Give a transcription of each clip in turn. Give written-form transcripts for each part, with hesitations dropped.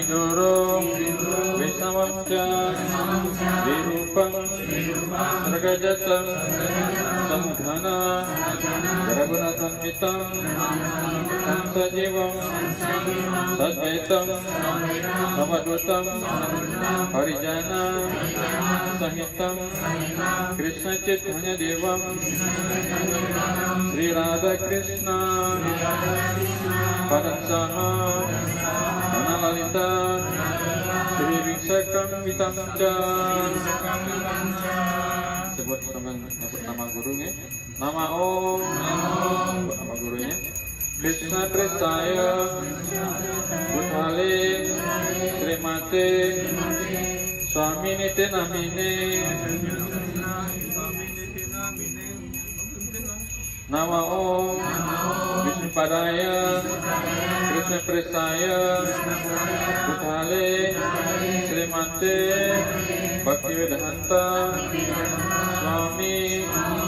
Widuro Visamamca Dirupam Sargajatam Samghana Garagunatam Hitam Samsajivam Sadvaitam Samadutam Harijana Sahitam Krishna Chaitanya Devam Sri Radha Krishna Padansaha Analalita Sri Viksakam Vitamca. Sebut nama gurunya. Nama Om. Nama gurunya Krishna Prestaya Buthale Srimate Swami Nite Namine. Nama Om Vishnu Padaya Krishna Prestaya Buthale Srimate Bhaktivedanta Swami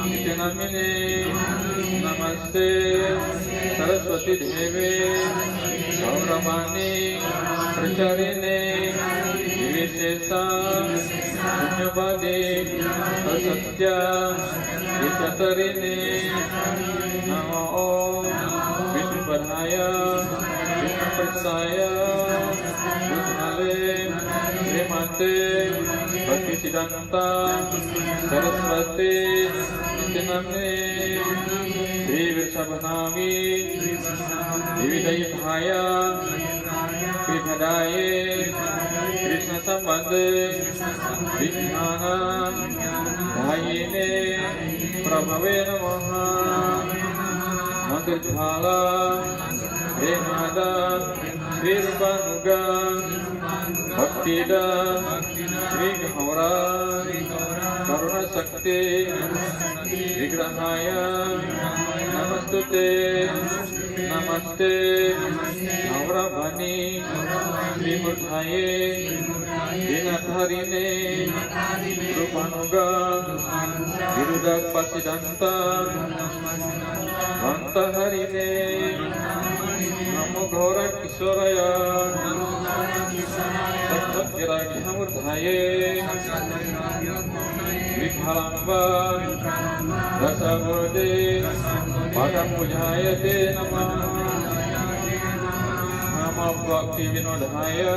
Nite Namine. Namaste Saraswati Devi Gauravani Pracharine Vivishesa Punyavadi Asatya Vishatarine. Namo Om Vishnu Padaya Vishnu Prestaya Buthale Srimate Bhaktisiddhanta Saraswati Nite Namine. Sri Virsabhanavi Dividayithaya Vibhadaye Krishna Sambandhe Vijnana Dhayine Prabhave Namaha. Mantrjhala Premada Sri Rupanuga Bhaktida Sri Gaura Karuna Sakti Vigrahaya Namastute Namaste Gauravani Sri Murthaye Dinatharine Rupanuga Virudak Pasidanta Vantaharine. Namo Gaura Kisoraya Sattvatiragya Murthaye Vikhalamba Rasabode Padam Pujayate Namah. Namo Bhakti Vinodhaya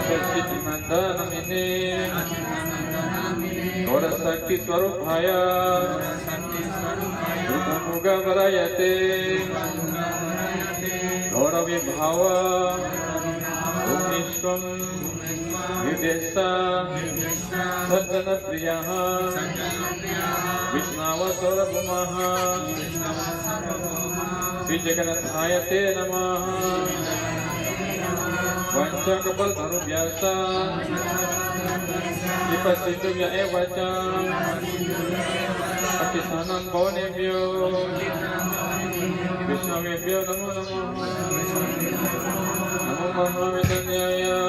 Satchitananda Namine Gaura Sakti Swarupaya Rupanuga Varayate Gaura Vibhava Umnishvam Videsa Sajjana Priyaha Vishnava Saurabhumaha Sri Jagannathayate Namaha. Vancha Kapal Dharubhyasa Vipasitubhya Evacha Patisanan Bhavanebhyo Vishnavebhyo Namo Namo. Namo Mahavedanyaya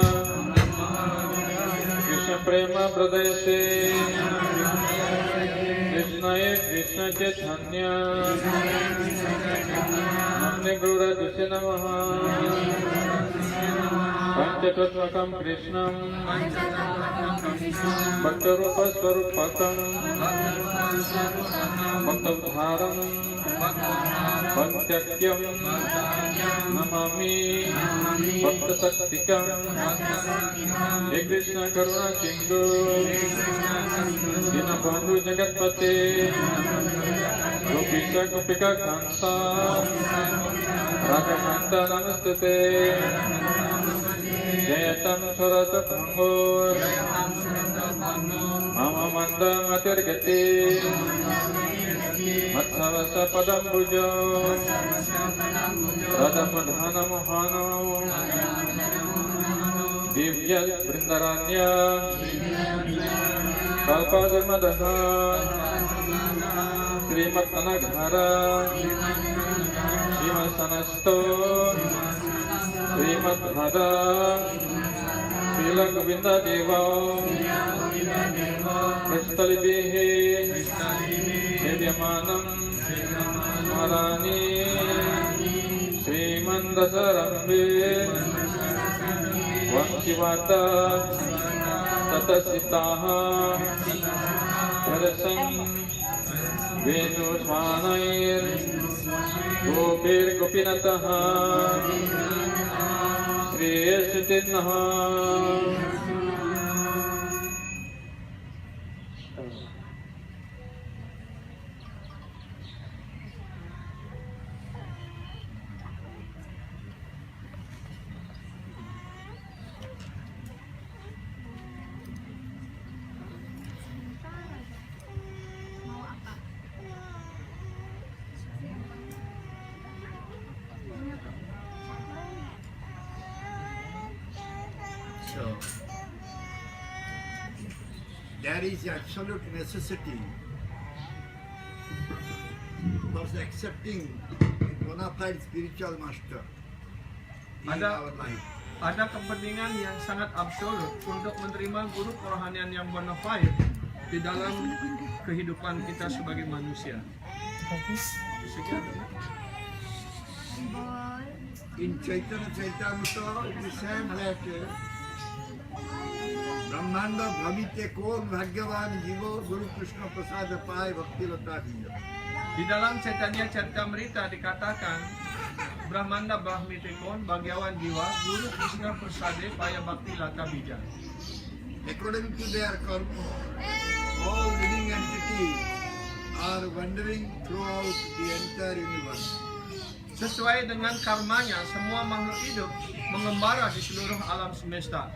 Krishna Prema Pradayase Krishnaya Krishna Chaitanya Namne Gaura Dusya Namaha. Panchatattvam Krishnam Bhaktarupa Swarupakam Bhaktavdharam Bhaktakyam Namami Bhaktasaktikam. He Krishna Karuna Sindhu Dinabandhu Jagatpate Gopisa Gopika Kanta Radha Namastute Jayatam Sarata Bhangur Mama Manda Matirgati Matsavasa Padam Bujo Radha Madhana Mohano Divya Vrindaranya Kalpadharmadaha Srimat Anaghara Srimad-sanasto Srimad Radha Srila Govinda Deva Kristalibihi Sedyamanam Marani Srimandasarambe Shivata Tatasitaha Parasam Venu Swanair Gopir Gopinataha Sri Sutinaha. So, there is absolute necessity for accepting a bona fide spiritual master in our life. Ada kepentingan yang sangat absolut untuk menerima guru kerohanian yang bona fide di dalam kehidupan kita sebagai manusia. In Chaitanya Chaitamrita, it is said that Brahmanda Bhavite Kon Bhagyavan Jivo Guru Krishna Prasada Pai Bhakti Lata Hiya. Di dalam Chaitanya Charitamrita dikatakan Brahmanda Brahmite Kon Bhagyavan Jiwa Guru Krishna Prasade Paya Bhakti Lata Bija. According to their karma, all living entities are wandering throughout the entire universe. Sesuai dengan karmanya, semua makhluk hidup mengembara di seluruh alam semesta.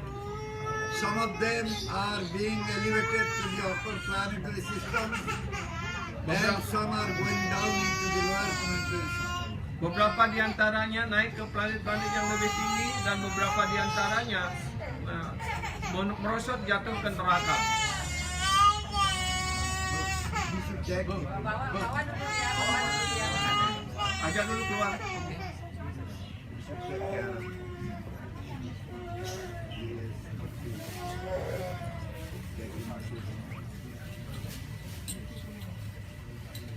Some of them are being elevated to the upper planetary system, and some are going down into the lower planetary system. Beberapa di antaranya naik ke planet-planet yang lebih tinggi dan beberapa di antaranya merosot jatuh ke neraka. We should check it. Ajak dulu keluar.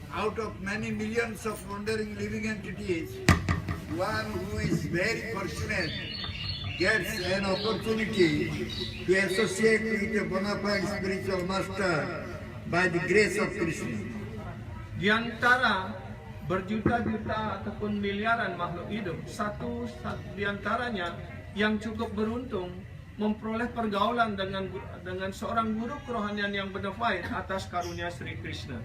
Out of many millions of wandering living entities, One who is very fortunate gets an opportunity to associate with a bona fide spiritual master by the grace of Krishna. Di antara berjuta-juta ataupun miliaran makhluk hidup, satu di antaranya yang cukup beruntung memperoleh pergaulan dengan seorang guru kerohanian yang bona fide atas karunia Sri Krishna.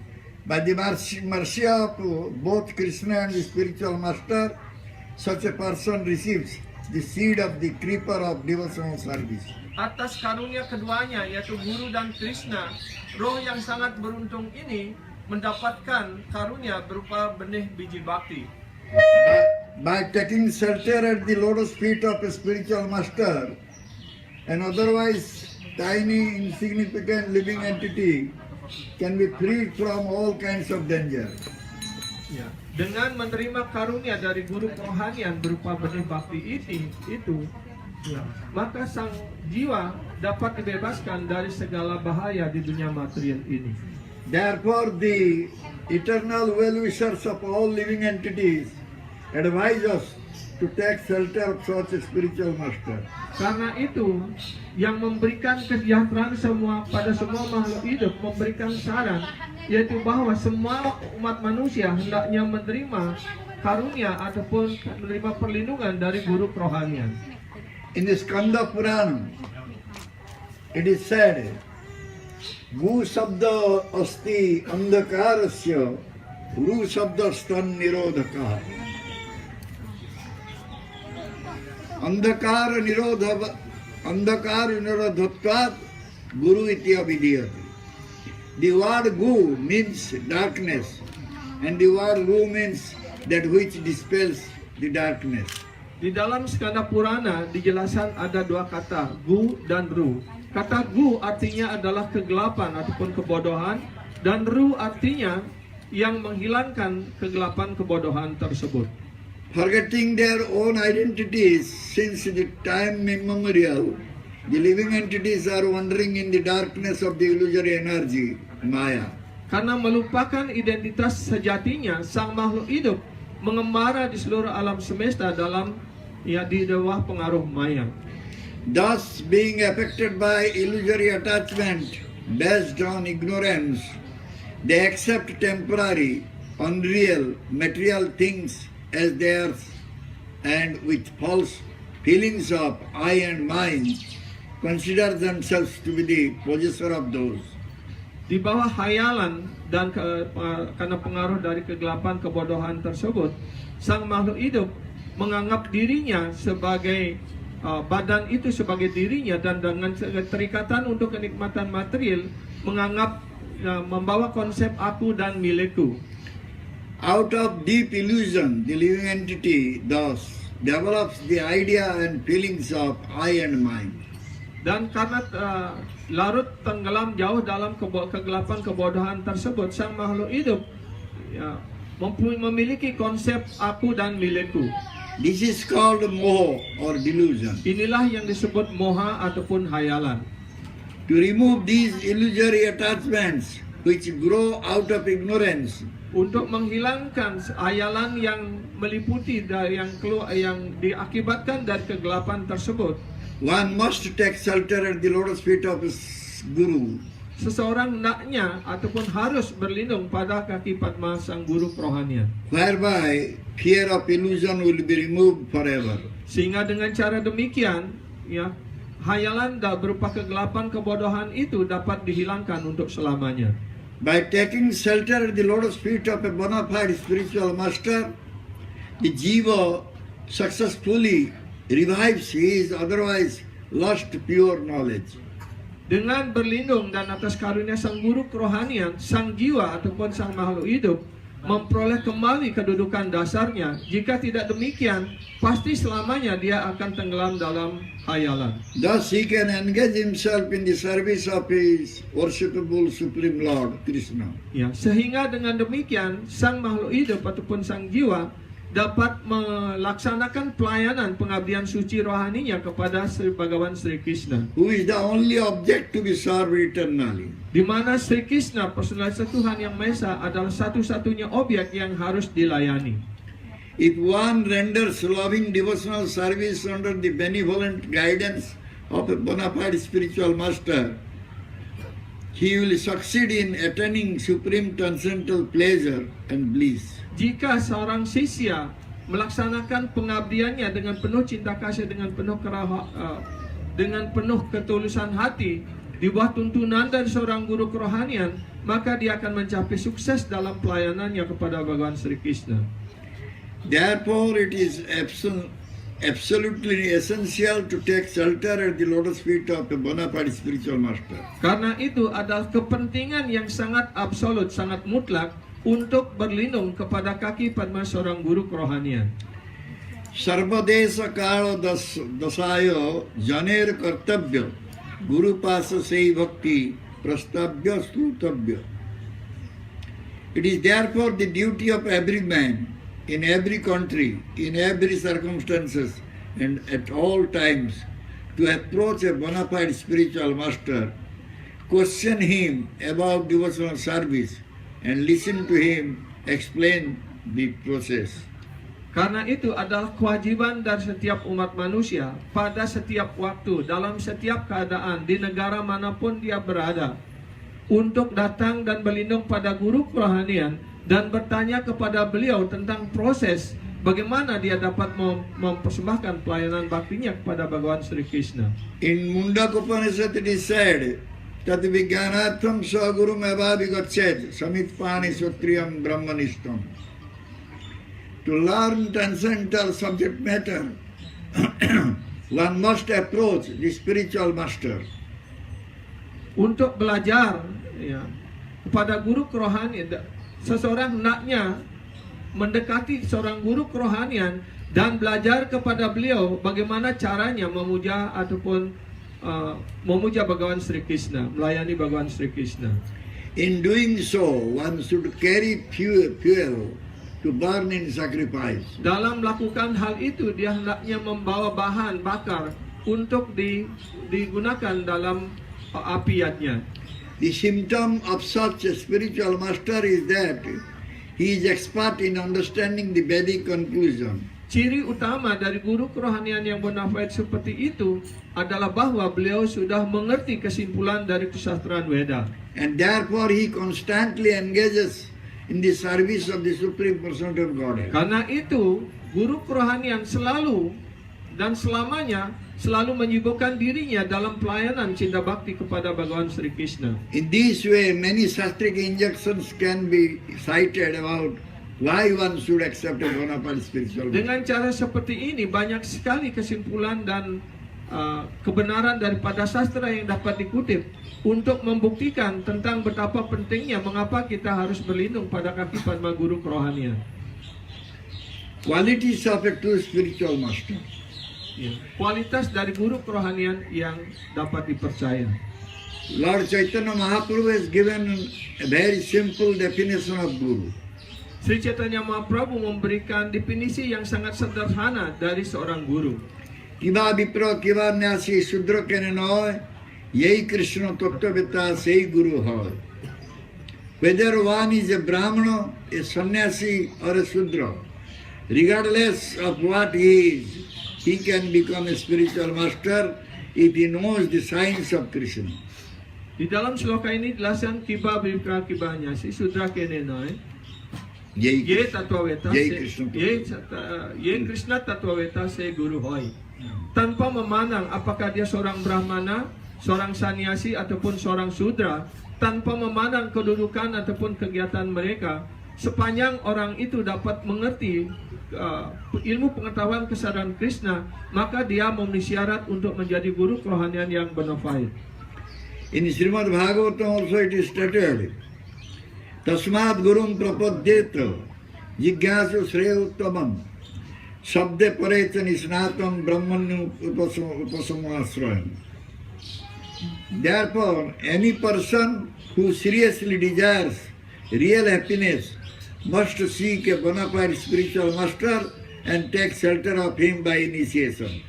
By the mercy of both Krishna and the spiritual master, such a person receives the seed of the creeper of devotional service. Atas karunia keduanya, yaitu guru dan Krishna, roh yang sangat beruntung ini mendapatkan karunia berupa benih biji bakti. By taking shelter at the lotus feet of a spiritual master, an otherwise tiny, insignificant living entity can be freed from all kinds of danger. Ya. Dengan menerima karunia dari guru kerohanian berupa benih bakti itu, maka sang jiwa dapat dibebaskan dari segala bahaya di dunia material ini. Therefore, the eternal well-wishers of all living entities advise us to take shelter of such a spiritual master. Karena itu, yang memberikan kesejahteraan pada semua makhluk hidup memberikan saran, yaitu bahwa semua umat manusia hendaknya menerima karunia ataupun menerima perlindungan dari guru kerohanian. In the Skanda Purana, it is said, Gu sabda asti andakarasya, Ru sabda stan nirodhaka. Andhakara nirodhatvat Guru itya vidiyati. The word Gu means darkness, and the word Ru means that which dispels the darkness. Di dalam Skanda Purana dijelaskan ada dua kata, Gu dan Ru. Kata Gu artinya adalah kegelapan ataupun kebodohan, dan Ru artinya yang menghilangkan kegelapan kebodohan tersebut. Forgetting their own identities since the time immemorial, the living entities are wandering in the darkness of the illusory energy, Maya. Karena melupakan identitas sejatinya, sang makhluk hidup mengembara di seluruh alam semesta di bawah pengaruh Maya. Thus, being affected by illusory attachment based on ignorance, they accept temporary, unreal, material things as theirs, and with false feelings of I and mine, consider themselves to be the possessor of those. Di bawah hayalan dan karena pengaruh dari kegelapan kebodohan tersebut, sang makhluk hidup menganggap dirinya sebagai badan itu sebagai dirinya, dan dengan keterikatan untuk kenikmatan material menganggap membawa konsep aku dan milikku. Out of deep illusion, the living entity thus develops the idea and feelings of I and mine. Dan karena larut tenggelam jauh dalam kegelapan kebodohan tersebut, sang makhluk hidup memiliki konsep aku dan milikku. This is called moha or delusion. Inilah yang disebut moha ataupun hayalan. To remove these illusory attachments which grow out of ignorance, Untuk menghilangkan hayalan yang meliputi dari yang diakibatkan dari kegelapan tersebut, one must take shelter at the lotus feet of his guru. seseorang hendaknya ataupun harus berlindung pada kaki Padma sang guru kerohanian, Whereby fear of illusion will be removed forever. sehingga dengan cara demikian ya hayalan berupa kegelapan kebodohan itu dapat dihilangkan untuk selamanya. By taking shelter at the lotus feet of a bona fide spiritual master, the jiva successfully revives his otherwise lost pure knowledge. Dengan berlindung dan atas karunia sang guru kerohanian, sang jiwa ataupun sang makhluk hidup memperoleh kembali kedudukan dasarnya. Jika tidak demikian, pasti selamanya dia akan tenggelam dalam hayalan. Thus he can engage himself in the service of his worshipable Supreme Lord, Krishna. Ya, sehingga dengan demikian sang makhluk hidup ataupun sang jiwa dapat melaksanakan pelayanan pengabdian suci rohaninya kepada Sri Bhagawan Sri Krishna, Who is the only object to be served eternally. di mana Sri Krishna, personalitas Tuhan Yang Maha Esa, adalah satu-satunya objek yang harus dilayani. If one renders loving devotional service under the benevolent guidance of a bona fide spiritual master, he will succeed in attaining supreme transcendental pleasure and bliss. Jika seorang sisya melaksanakan pengabdiannya dengan penuh cinta kasih, dengan penuh ketulusan hati, di bawah tuntunan dari seorang guru kerohanian, maka dia akan mencapai sukses dalam pelayanannya kepada Bhagawan Sri Krishna. Therefore, it is absolutely essential to take shelter at the lotus feet of a bona fide spiritual master. Karena itu adalah kepentingan yang sangat absolut, sangat mutlak untuk berlindung kepada kaki Padma seorang guru kerohanian. Sarvadesa kala dasayo janer kartabya guru pasa sei bhakti prastabya srutabya. It is therefore the duty of every man, in every country, in every circumstances, and at all times, to approach a bona fide spiritual master, question him about devotional service, and listen to him explain the process. Karena itu adalah kewajiban dari setiap umat manusia pada setiap waktu, dalam setiap keadaan, di negara manapun dia berada, untuk datang dan berlindung pada guru kerohanian dan bertanya kepada beliau tentang proses bagaimana dia dapat mempersembahkan pelayanan baktinya kepada Bhagawan Sri Krishna. In Mundaka Upanishad it is said, Tat Vijnanatham Sagurum Eva Vigached Samitpani Sutriyam Brahmanishtam. To learn transcendental subject matter, one must approach the spiritual master. Untuk belajar ya, kepada guru kerohanian, seseorang hendaknya mendekati seorang guru kerohanian dan belajar kepada beliau bagaimana caranya memuja ataupun memuja Bhagawan Sri Krishna, melayani Bhagawan Sri Krishna. In doing so, one should carry fuel to burn in sacrifice. Dalam melakukan hal itu, dia hendaknya membawa bahan bakar untuk digunakan dalam apiatnya. The symptom of such a spiritual master is that he is expert in understanding the Vedic conclusion. Ciri utama dari guru kerohanian yang bona fide seperti itu adalah bahwa beliau sudah mengerti kesimpulan dari kesastraan Weda. And therefore he constantly engages in the service of the Supreme Personality of Godhead. Karena itu, guru kerohanian selalu dan selamanya selalu menyibukkan dirinya dalam pelayanan cinta bakti kepada Bhagawan Sri Krishna. In this way, many sastric injunctions can be cited about why one should accept a bona fide spiritual master. Dengan cara seperti ini banyak sekali kesimpulan dan kebenaran daripada sastra yang dapat dikutip untuk membuktikan tentang betapa pentingnya mengapa kita harus berlindung pada kaki Padma guru kerohanian. Qualities of a true spiritual master. Kualitas dari guru kerohanian yang dapat dipercaya. Lord Chaitanya Mahaprabhu has given a very simple definition of guru. Sri Chaitanya Mahaprabhu memberikan definisi yang sangat sederhana dari seorang guru. Kiva Vipra Kiva Nyasi Sudra Kene Noy Yei Krishna Tattavita Sei Guru Hoy. Whether one is a Brahmana, a sannyasi or a Sudra, regardless of what he is, he can become a spiritual master if he knows the science of Krishna. Di dalam sloka ini dijelaskan Kiva Vipra Kiva Nyasi Sudra Kene Noy Yei Ye Tatwaveta Ye Ye Krishna Tatwaveta Se Guru Hoy. Tanpa memandang apakah dia seorang Brahmana, seorang sannyasi ataupun seorang Sudra, tanpa memandang kedudukan ataupun kegiatan mereka, sepanjang orang itu dapat mengerti ilmu pengetahuan kesadaran Krishna, maka dia memenuhi syarat untuk menjadi guru kerohanian yang bona fide. In Srimad Bhagavatam also it is stated, Tasmad Gurum Prapadyeta Jigyasu Shreya Uttamam Sabde Parecha Nisnatam Brahmanyu Upasamasrayam. Therefore, any person who seriously desires real happiness must seek a bona fide spiritual master and take shelter of him by initiation.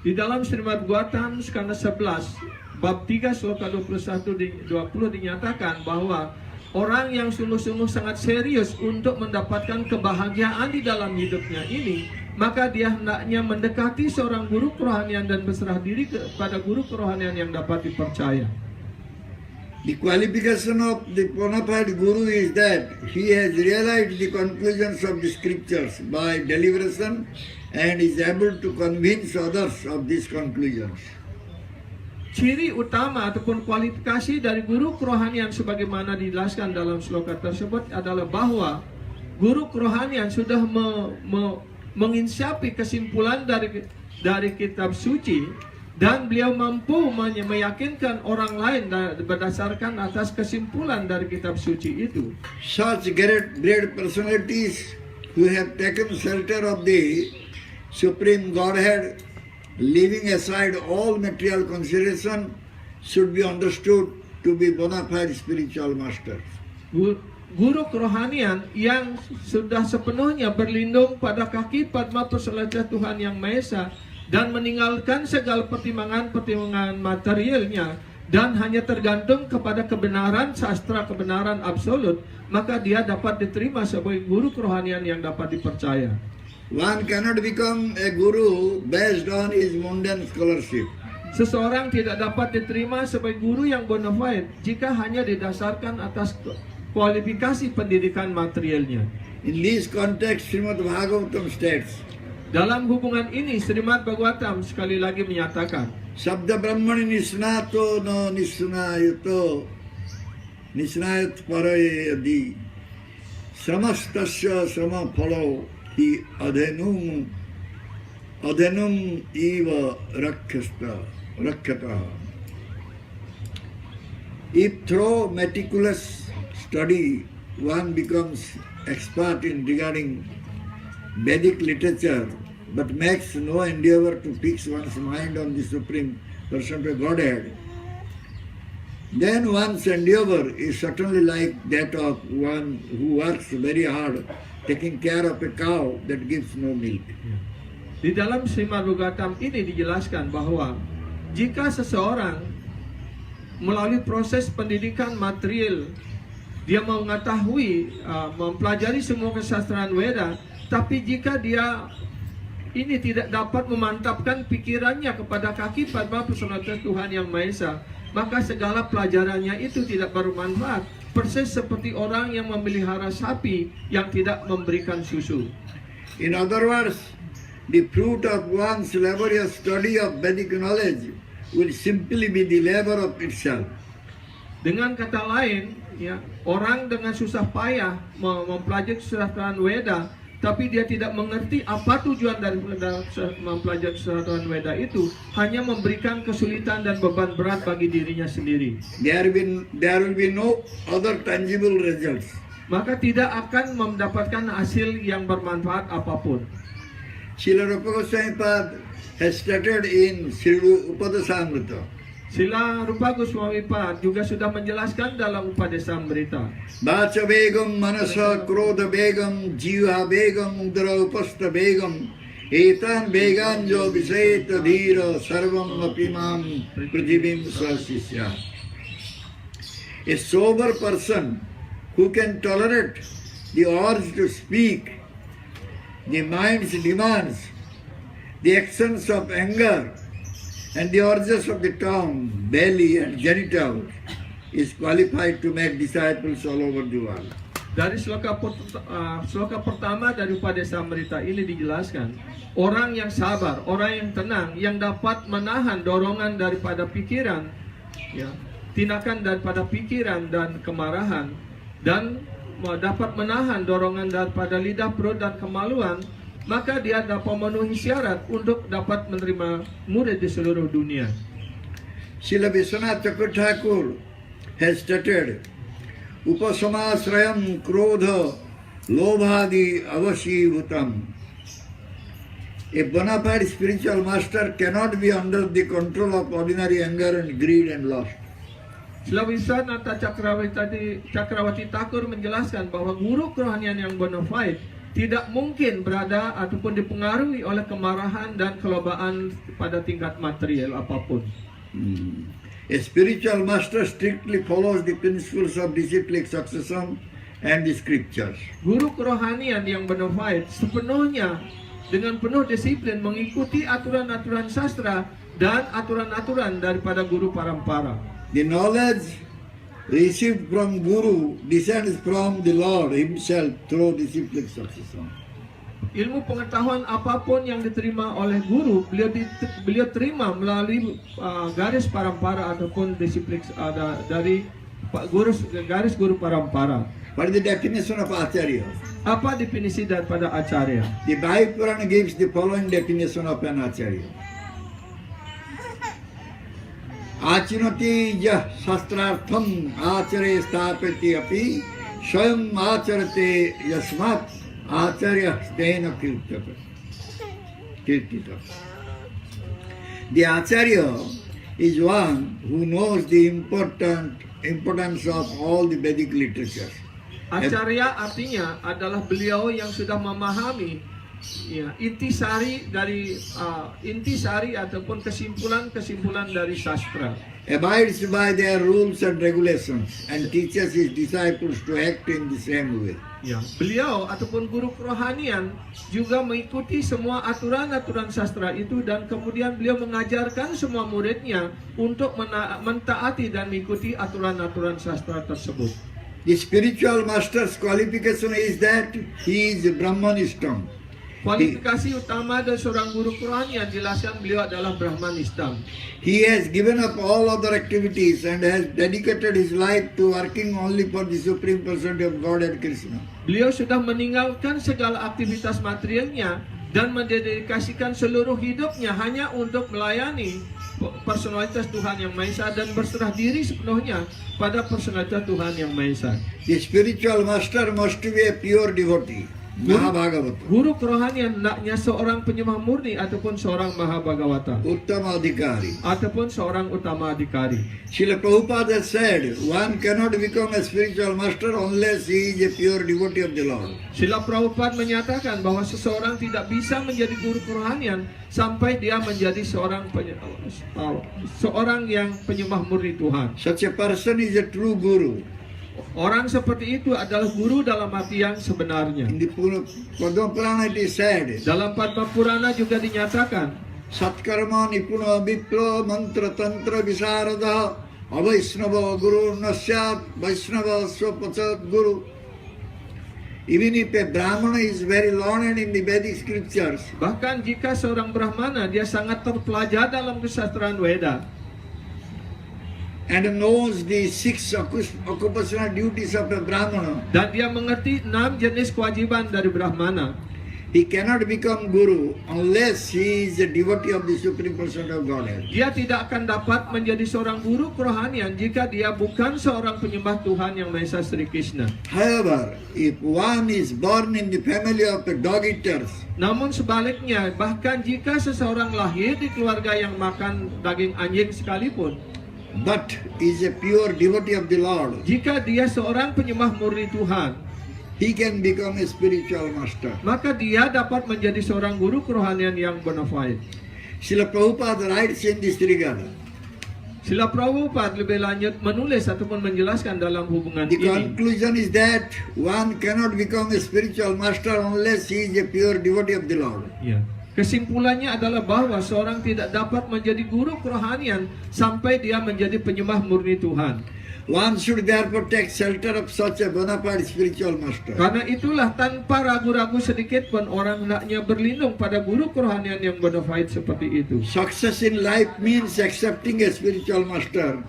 Di dalam Srimad Bhagavatam skanda 11 bab 3 sloka 21-20 dinyatakan bahwa orang yang sungguh-sungguh sangat serius untuk mendapatkan kebahagiaan di dalam hidupnya ini, maka dia hendaknya mendekati seorang guru kerohanian dan berserah diri kepada guru kerohanian yang dapat dipercaya. The qualification of the bona fide guru is that he has realized the conclusions of the scriptures by deliberation and is able to convince others of these conclusions. Ciri utama ataupun kualifikasi dari guru kerohanian sebagaimana dijelaskan dalam sloka tersebut adalah bahwa guru kerohanian sudah menginsapi kesimpulan dari kitab suci dan beliau mampu meyakinkan orang lain berdasarkan atas kesimpulan dari kitab suci itu. Such great personalities who have taken shelter of the Supreme Godhead, leaving aside all material consideration, should be understood to be bona fide spiritual masters. Guru kerohanian yang sudah sepenuhnya berlindung pada kaki Padma Perselaja Tuhan Yang Maha Esa dan meninggalkan segala pertimbangan materialnya dan hanya tergantung kepada kebenaran sastra, kebenaran absolut, maka dia dapat diterima sebagai guru kerohanian yang dapat dipercaya. One cannot become a guru based on his mundane scholarship. Seseorang tidak dapat diterima sebagai guru yang bona fide jika hanya didasarkan atas kualifikasi pendidikan materialnya. In this context, Srimad Bhagavatam states, dalam hubungan ini, Srimad Bhagavatam sekali lagi menyatakan, Sabda Brahmani Nisnato no Nisnayato Nisnayat Parayadi Samastasya Sama Phalo Hi Adhenum Eva Rakhyata. If through meticulous study one becomes expert in regarding Vedic literature but makes no endeavor to fix one's mind on the Supreme Person of Godhead, then one's endeavor is certainly like that of one who works very hard taking care of a cow that gives no milk. Di dalam Srimad Bhagavatam ini dijelaskan bahwa jika seseorang melalui proses pendidikan material, dia mengetahui, mempelajari semua kesastraan Weda, tapi jika dia ini tidak dapat memantapkan pikirannya kepada kaki pada personalitas Tuhan Yang Maha Esa, maka segala pelajarannya itu tidak bermanfaat. Persis seperti orang yang memelihara sapi yang tidak memberikan susu. In other words, the fruit of one's laborious study of Vedic knowledge will simply be the labor of itself. Dengan kata lain, ya, orang dengan susah payah mempelajari kesusahan Weda, tapi dia tidak mengerti apa tujuan daripada mempelajari kesusahan Weda itu, hanya memberikan kesulitan dan beban berat bagi dirinya sendiri. There will be no other tangible results. Maka tidak akan mendapatkan hasil yang bermanfaat apapun. Srila Rupa Goswami Pad has stated in Sri Upadesamrita. Sila Rupa Goswami Pad juga sudah menjelaskan dalam Upadesamrita. Vacha begam, manasa, krodha begam, jiva begam, udara upasta begam, etan beganjo visayeta dhira, sarvam apimam prithivim swasisya. A sober person who can tolerate the urge to speak, the mind's demands, the actions of anger, and the urges of the tongue, belly, and genitals, is qualified to make disciples all over the world. Dari sloka pertama dari Upadesamrita ini dijelaskan, orang yang sabar, orang yang tenang, yang dapat menahan dorongan daripada pikiran, ya, tindakan daripada pikiran dan kemarahan, dan dapat menahan dorongan daripada lidah, perut, dan kemaluan, maka dia dapat memenuhi syarat untuk dapat menerima murid di seluruh dunia. Srila Vishwanath Thakur has stated, Upasamasrayam krodha lobhadi avashibhutam. A bona fide spiritual master cannot be under the control of ordinary anger and greed and lust. Srila Vishwanath Cakrawati Thakur menjelaskan bahwa guru kerohanian yang bona fide tidak mungkin berada ataupun dipengaruhi oleh kemarahan dan kelobaan pada tingkat material apapun. A spiritual master strictly follows the principles of disciplic succession and the scriptures. Guru kerohanian yang bona fide sepenuhnya dengan penuh disiplin mengikuti aturan-aturan sastra dan aturan-aturan daripada guru parampara. The knowledge received from Guru descends from the Lord Himself through disciplic succession. Ilmu pengetahuan apapun yang diterima oleh guru, beliau terima melalui garis parampara ataupun disiplin dari garis guru parampara. What is the definition of Acharya? Apa definisi daripada Acharya? The Bhai Purana gives the following definition of an Acharya. Achinati yah shastrartham acare stapati api swayam acharate yasmat acharya stena kirtata. The Acharya is one who knows the importance of all the Vedic literatures. Acharya artinya adalah beliau yang sudah memahami, ya, intisari ataupun kesimpulan dari sastra. Abides by their rules and regulations and teaches his disciples to act in the same way. Ya, beliau ataupun guru kerohanian juga mengikuti semua aturan-aturan sastra itu dan kemudian beliau mengajarkan semua muridnya untuk mentaati dan mengikuti aturan-aturan sastra tersebut. The spiritual master's qualification is that he is Brahmanistam. Kualifikasi utama dari seorang guru kerohanian jelaskan beliau adalah Brahmanistam. He has given up all other activities and has dedicated his life to working only for the Supreme Personality of God and Krishna. Beliau sudah meninggalkan segala aktivitas materialnya dan mendedikasikan seluruh hidupnya hanya untuk melayani personalitas Tuhan Yang Maha Esa dan berserah diri sepenuhnya pada personalitas Tuhan Yang Maha Esa. The spiritual master must be a pure devotee. Mahabhagavata. Guru kerohanian hendaknya seorang penyembah murni ataupun seorang Mahabhagavata Uttama Adhikari. ataupun seorang utama adhikari. Srila Prabhupada said, one cannot become a spiritual master unless he is a pure devotee of the Lord. Srila Prabhupada menyatakan bahwa seseorang tidak bisa menjadi guru kerohanian sampai dia menjadi seorang yang penyembah murni Tuhan. Such a person is a true guru. Orang seperti itu adalah guru dalam arti yang sebenarnya. In the Padma Purana it is said, Dalam Padma Purana juga dinyatakan, Satkarma Nipuna Vipra Mantra Tantra Visarada Avaisnava Guru Nasyat Vaisnava Swapachat Guru. Even if a Brahmana is very learned in the Vedic scriptures, bahkan jika seorang Brahmana dia sangat terpelajar dalam kesastraan Weda and knows the 6 occupational duties of a Brahmana, dan dia mengerti 6 jenis kewajiban dari Brahmana, he cannot become Guru unless he is a devotee of the Supreme Person of Godhead. dia tidak akan dapat menjadi seorang guru kerohanian jika dia bukan seorang penyembah Tuhan yang Maha Esa Sri Krishna. However, if one is born in the family of dog eaters, Namun sebaliknya, bahkan jika seseorang lahir di keluarga yang makan daging anjing sekalipun, but is a pure devotee of the Lord, jika dia seorang penyembah murni Tuhan, he can become a spiritual master. maka dia dapat menjadi seorang guru kerohanian yang bona fide. Srila Prabhupada writes in this regard. Srila Prabhupada lebih lanjut menulis ataupun menjelaskan dalam hubungan The ini. conclusion is that one cannot become a spiritual master unless he is a pure devotee of the Lord. Ya. Kesimpulannya adalah bahwa seorang tidak dapat menjadi guru kerohanian sampai dia menjadi penyembah murni Tuhan. One should therefore take shelter of such a bona fide spiritual master. Karena itulah tanpa ragu-ragu sedikit pun orang hendaknya berlindung pada guru kerohanian yang bona fide seperti itu. Success in life means accepting a spiritual master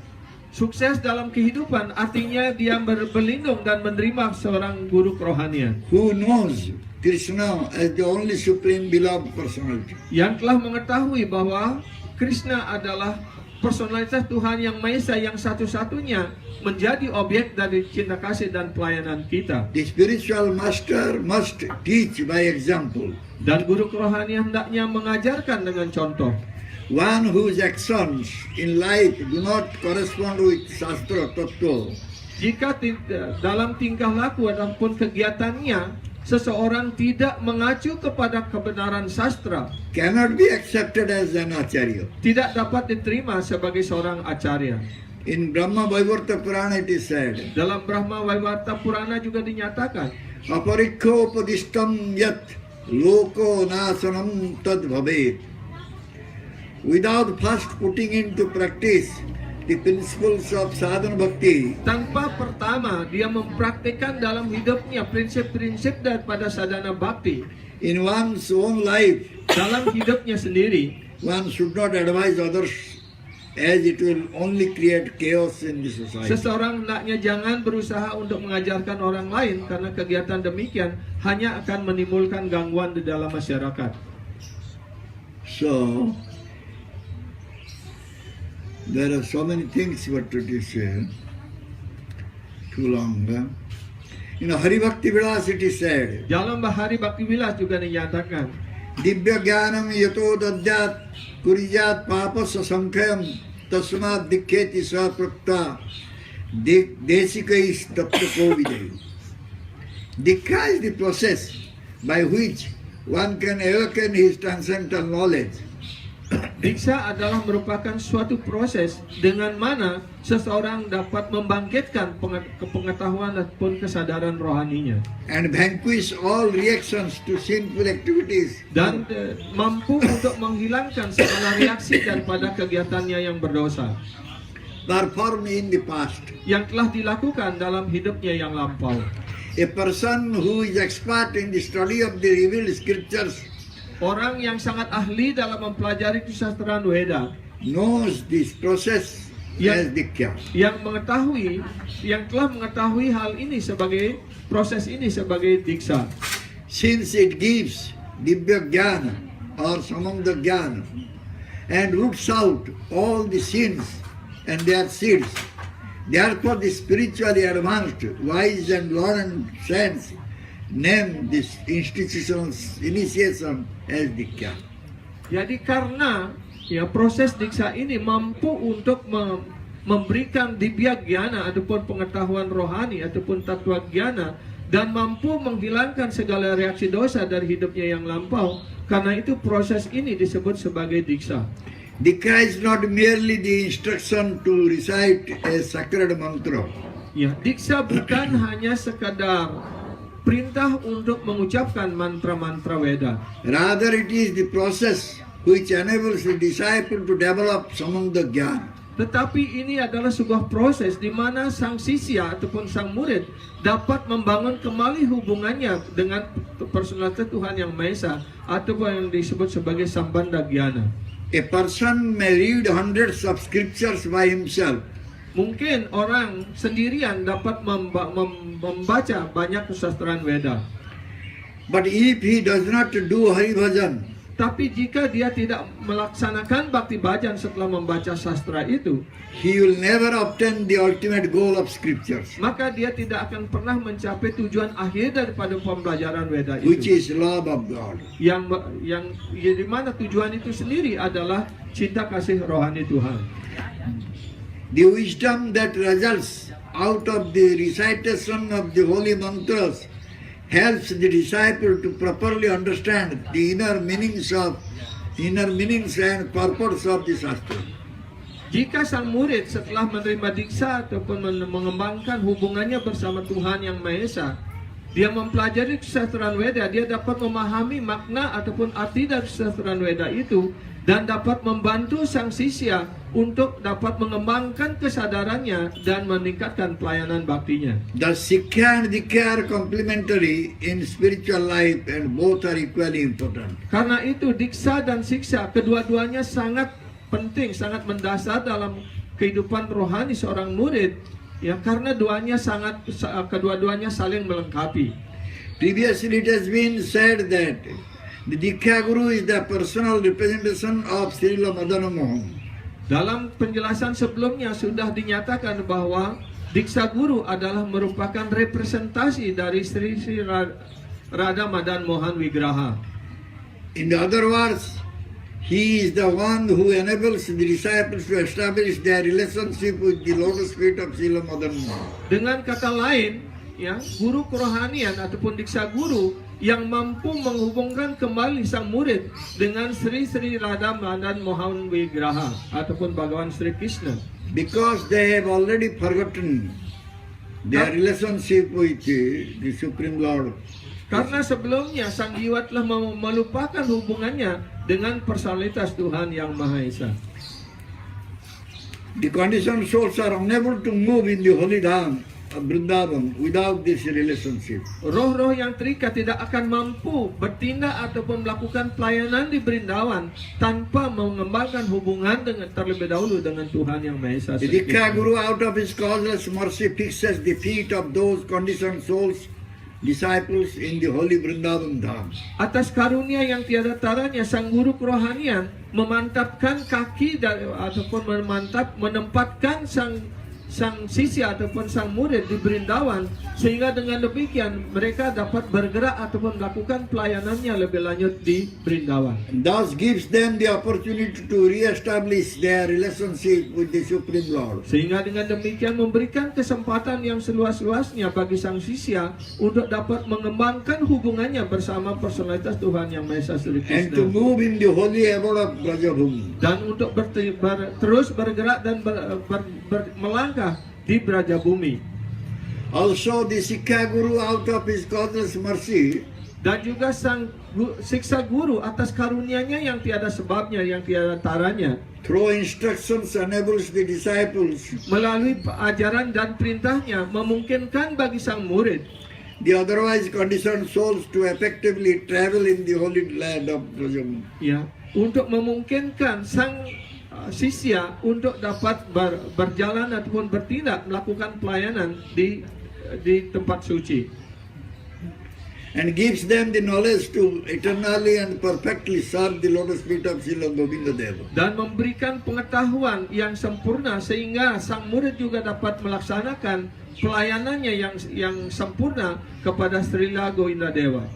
Sukses dalam kehidupan artinya dia berlindung dan menerima seorang guru kerohanian who knows Krishna as the only supreme beloved personality. yang telah mengetahui bahwa Krishna adalah personalitas Tuhan yang Maha Esa yang satu-satunya menjadi objek dari cinta kasih dan pelayanan kita. The spiritual master must teach by example. Dan guru kerohanian hendaknya mengajarkan dengan contoh. One whose actions in life do not correspond with Shastra Tattva Jika dalam tingkah laku ataupun kegiatannya seseorang tidak mengacu kepada kebenaran sastra, cannot be accepted as an acharya. tidak dapat diterima sebagai seorang acarya. In Brahma Vaivarta Purana it is said, Dalam Brahma Vaivarta Purana juga dinyatakan, aparikho upadishtam yat loko nasanam tad bhavet. Without first putting into practice the principles of sadhana bhakti, tanpa pertama dia mempraktikkan dalam hidupnya prinsip-prinsip daripada sadhana bhakti in one's own life, dalam hidupnya sendiri, one should not advise others as it will only create chaos in the society. seseorang hendaknya jangan berusaha untuk mengajarkan orang lain karena kegiatan demikian hanya akan menimbulkan gangguan di dalam masyarakat. So, there are so many things what to say, too long. In Hari Bhakti Vilas it is said, Dalam Bahari Bhakti Vilas juga dinyatakan, Divya Jnanam yato dadyat kurijat papasa sankhayam tasmat dikheti saprakta desikais taptapo vidai. Dikha is the process by which one can awaken his transcendental knowledge. Diksa adalah merupakan suatu proses dengan mana seseorang dapat membangkitkan pengetahuan ataupun kesadaran rohaninya And vanquish all reactions to sinful activities. dan mampu untuk menghilangkan segala reaksi daripada kegiatannya yang berdosa Performed in the past. yang telah dilakukan dalam hidupnya yang lampau. A person who is expert in the study of the revealed scriptures Orang yang sangat ahli dalam mempelajari kesastraan Weda knows this process Ya. as Dikhya. yang telah mengetahui hal ini sebagai proses ini sebagai diksa. Since it gives Divya Jnana or Samanda Jnana and roots out all the sins and their seeds. Therefore the spiritually advanced, wise and learned saints name this institutional initiation as Dikhya. Jadi karena proses diksa ini mampu untuk memberikan dibya gyana ataupun pengetahuan rohani ataupun tatwa gyana dan mampu menghilangkan segala reaksi dosa dari hidupnya yang lampau. Karena itu proses ini disebut sebagai diksa. Dikhya is not merely the instruction to recite a sacred mantra. Ya, diksa bukan hanya sekadar perintah untuk mengucapkan mantra-mantra Weda. Rather, it is the process which enables the disciple to develop samanda jnana. Tetapi ini adalah sebuah proses di mana sang sisya ataupun sang murid dapat membangun kembali hubungannya dengan personalitas Tuhan Yang Maha Esa ataupun yang disebut sebagai sambandha gyana. A person may read hundreds of scriptures by himself, Mungkin orang sendirian dapat membaca banyak kesastraan Weda. but if he does not do Hari Bhajan, Tapi jika dia tidak melaksanakan bakti bhajan setelah membaca sastra itu, he will never obtain the ultimate goal of scriptures, maka dia tidak akan pernah mencapai tujuan akhir daripada pembelajaran Weda which itu. is love of God. Yang di mana tujuan itu sendiri adalah cinta kasih rohani Tuhan. The wisdom that results out of the recitation of the holy mantras helps the disciple to properly understand the inner meanings and purpose of the Shastra. Jika sang murid setelah menerima diksa ataupun mengembangkan hubungannya bersama Tuhan Yang Maha Esa, dia mempelajari kesastraan Weda, dia dapat memahami makna ataupun arti dari kesastraan Weda itu dan dapat membantu sang sisya untuk dapat mengembangkan kesadarannya dan meningkatkan pelayanan baktinya. The Sikkha and Dikha are complementary in spiritual life and both are equally important. Karena itu diksa dan siksa kedua-duanya sangat penting, sangat mendasar dalam kehidupan rohani seorang murid, ya, karena kedua-duanya saling melengkapi. Previously it has been said that the Dikha Guru is the personal representation of Srila Madana Mohan. Dalam penjelasan sebelumnya sudah dinyatakan bahwa Diksa Guru adalah merupakan representasi dari Sri Radha Madan Mohan Wigraha. In other words, he is the one who enables the disciples to establish their relationship with the lotus feet of Srila Madana Mohan. Dengan kata lain, ya, guru kerohanian ataupun Diksa Guru yang mampu menghubungkan kembali sang murid dengan Sri Radha Madan Mohan Wigraha ataupun Bhagawan Sri Krishna. Because they have already forgotten their relationship with the Supreme Lord. Karena sebelumnya sang jiwa telah melupakan hubungannya dengan personalitas Tuhan Yang Maha Esa. The conditioned souls are unable to move in the holy dham of Vrindavan without this relationship. Roh-roh yang terikat tidak akan mampu bertindak ataupun melakukan pelayanan di Brindawan tanpa mengembangkan hubungan terlebih dahulu dengan Tuhan Yang Maha Esa. The Dikha Guru out of his causeless mercy fixes the feet of those conditioned souls, disciples in the holy Vrindavan dham. Atas karunia yang tiada taranya, sang guru kerohanian memantapkan kaki ataupun menempatkan sang sisya ataupun sang murid di Brindawan, sehingga dengan demikian mereka dapat bergerak ataupun melakukan pelayanannya lebih lanjut di Brindawan. Thus gives them the opportunity to re-establish their relationship with the Supreme Lord. Sehingga dengan demikian memberikan kesempatan yang seluas-luasnya bagi sang sisya untuk dapat mengembangkan hubungannya bersama personalitas Tuhan Yang Maha Esa Sri And to Krishna. move in the holy abode of Brajabhumi. Dan untuk terus bergerak dan melangkah di Brajabumi. Also the Sikkha Guru out of his causeless mercy Dan juga sang siksa guru atas karunia-Nya yang tiada sebabnya, yang tiada taranya, through instructions enables the disciples, melalui ajaran dan perintahnya memungkinkan bagi sang murid, the otherwise conditioned souls, to effectively travel in the holy land of Brajabhumi. ya, untuk memungkinkan sang sisya untuk dapat berjalan ataupun bertindak melakukan pelayanan di tempat suci. And gives them the knowledge to eternally and perfectly serve the lotus feet of Srila Govinda Deva. Dan memberikan pengetahuan yang sempurna sehingga sang murid juga dapat melaksanakan pelayanannya yang sempurna kepada Srila Govinda Deva.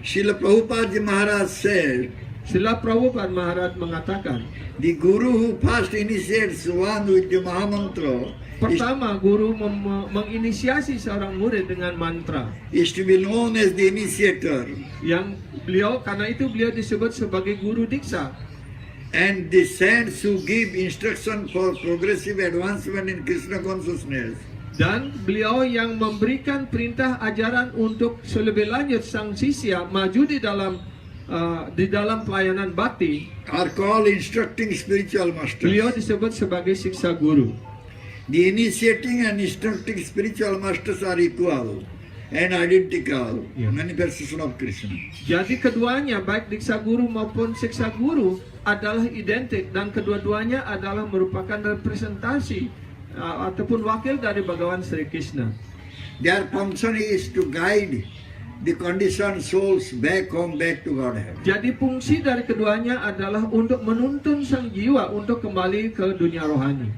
Srila Prabhupada Maharaj said, Srila Prabhupada Maharaj mengatakan, the Guru who first initiates one with the Mahamantra pertama guru menginisiasi seorang murid dengan mantra, is to be known as the initiator, yang karena itu beliau disebut sebagai guru diksa. and the saints who give instruction for progressive advancement in Krishna consciousness Dan beliau yang memberikan perintah ajaran untuk selebih lanjut sang sisya maju di dalam pelayanan bakti. are called instructing spiritual masters. Beliau disebut sebagai siksa guru. The initiating and instructing spiritual masters are equal and identical Yeah. manifestation of Krishna. Jadi keduanya baik diksa guru maupun siksa guru adalah identik dan kedua-duanya adalah merupakan representasi ataupun wakil dari Bhagawan Sri Krishna. Their function is to guide the conditioned souls back home, back to Godhead. Jadi fungsi dari keduanya adalah untuk menuntun sang jiwa untuk kembali ke dunia rohani.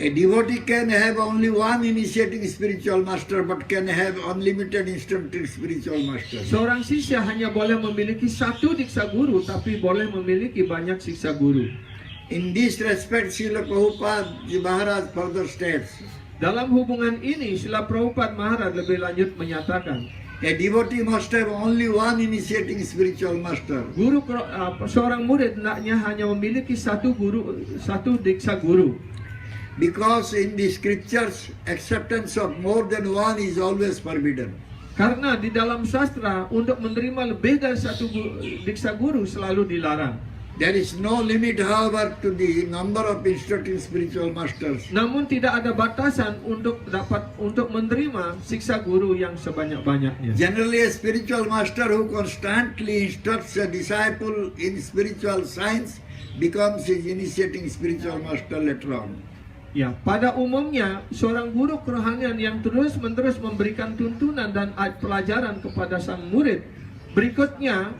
A devotee can have only one initiating spiritual master but can have unlimited instructing spiritual masters. Seorang sisya hanya boleh memiliki satu diksa guru, tapi boleh memiliki banyak siksa guru. In this respect, Srila Prabhupada Maharaj further states, Dalam hubungan ini, Srila Prabhupada Maharaj lebih lanjut menyatakan, a devotee must have only one initiating spiritual master. Seorang murid hendaknya hanya memiliki satu diksa guru. Because in the scriptures, acceptance of more than one is always forbidden. Karena di dalam sastra untuk menerima lebih dari satu diksa guru selalu dilarang. There is no limit, however, to the number of instructing spiritual masters. Namun tidak ada batasan untuk menerima siksa guru yang sebanyak-banyaknya. Generally, a spiritual master who constantly instructs a disciple in spiritual science becomes his initiating spiritual master later on. Ya, pada umumnya seorang guru kerohanian yang terus-menerus memberikan tuntunan dan pelajaran kepada sang murid, berikutnya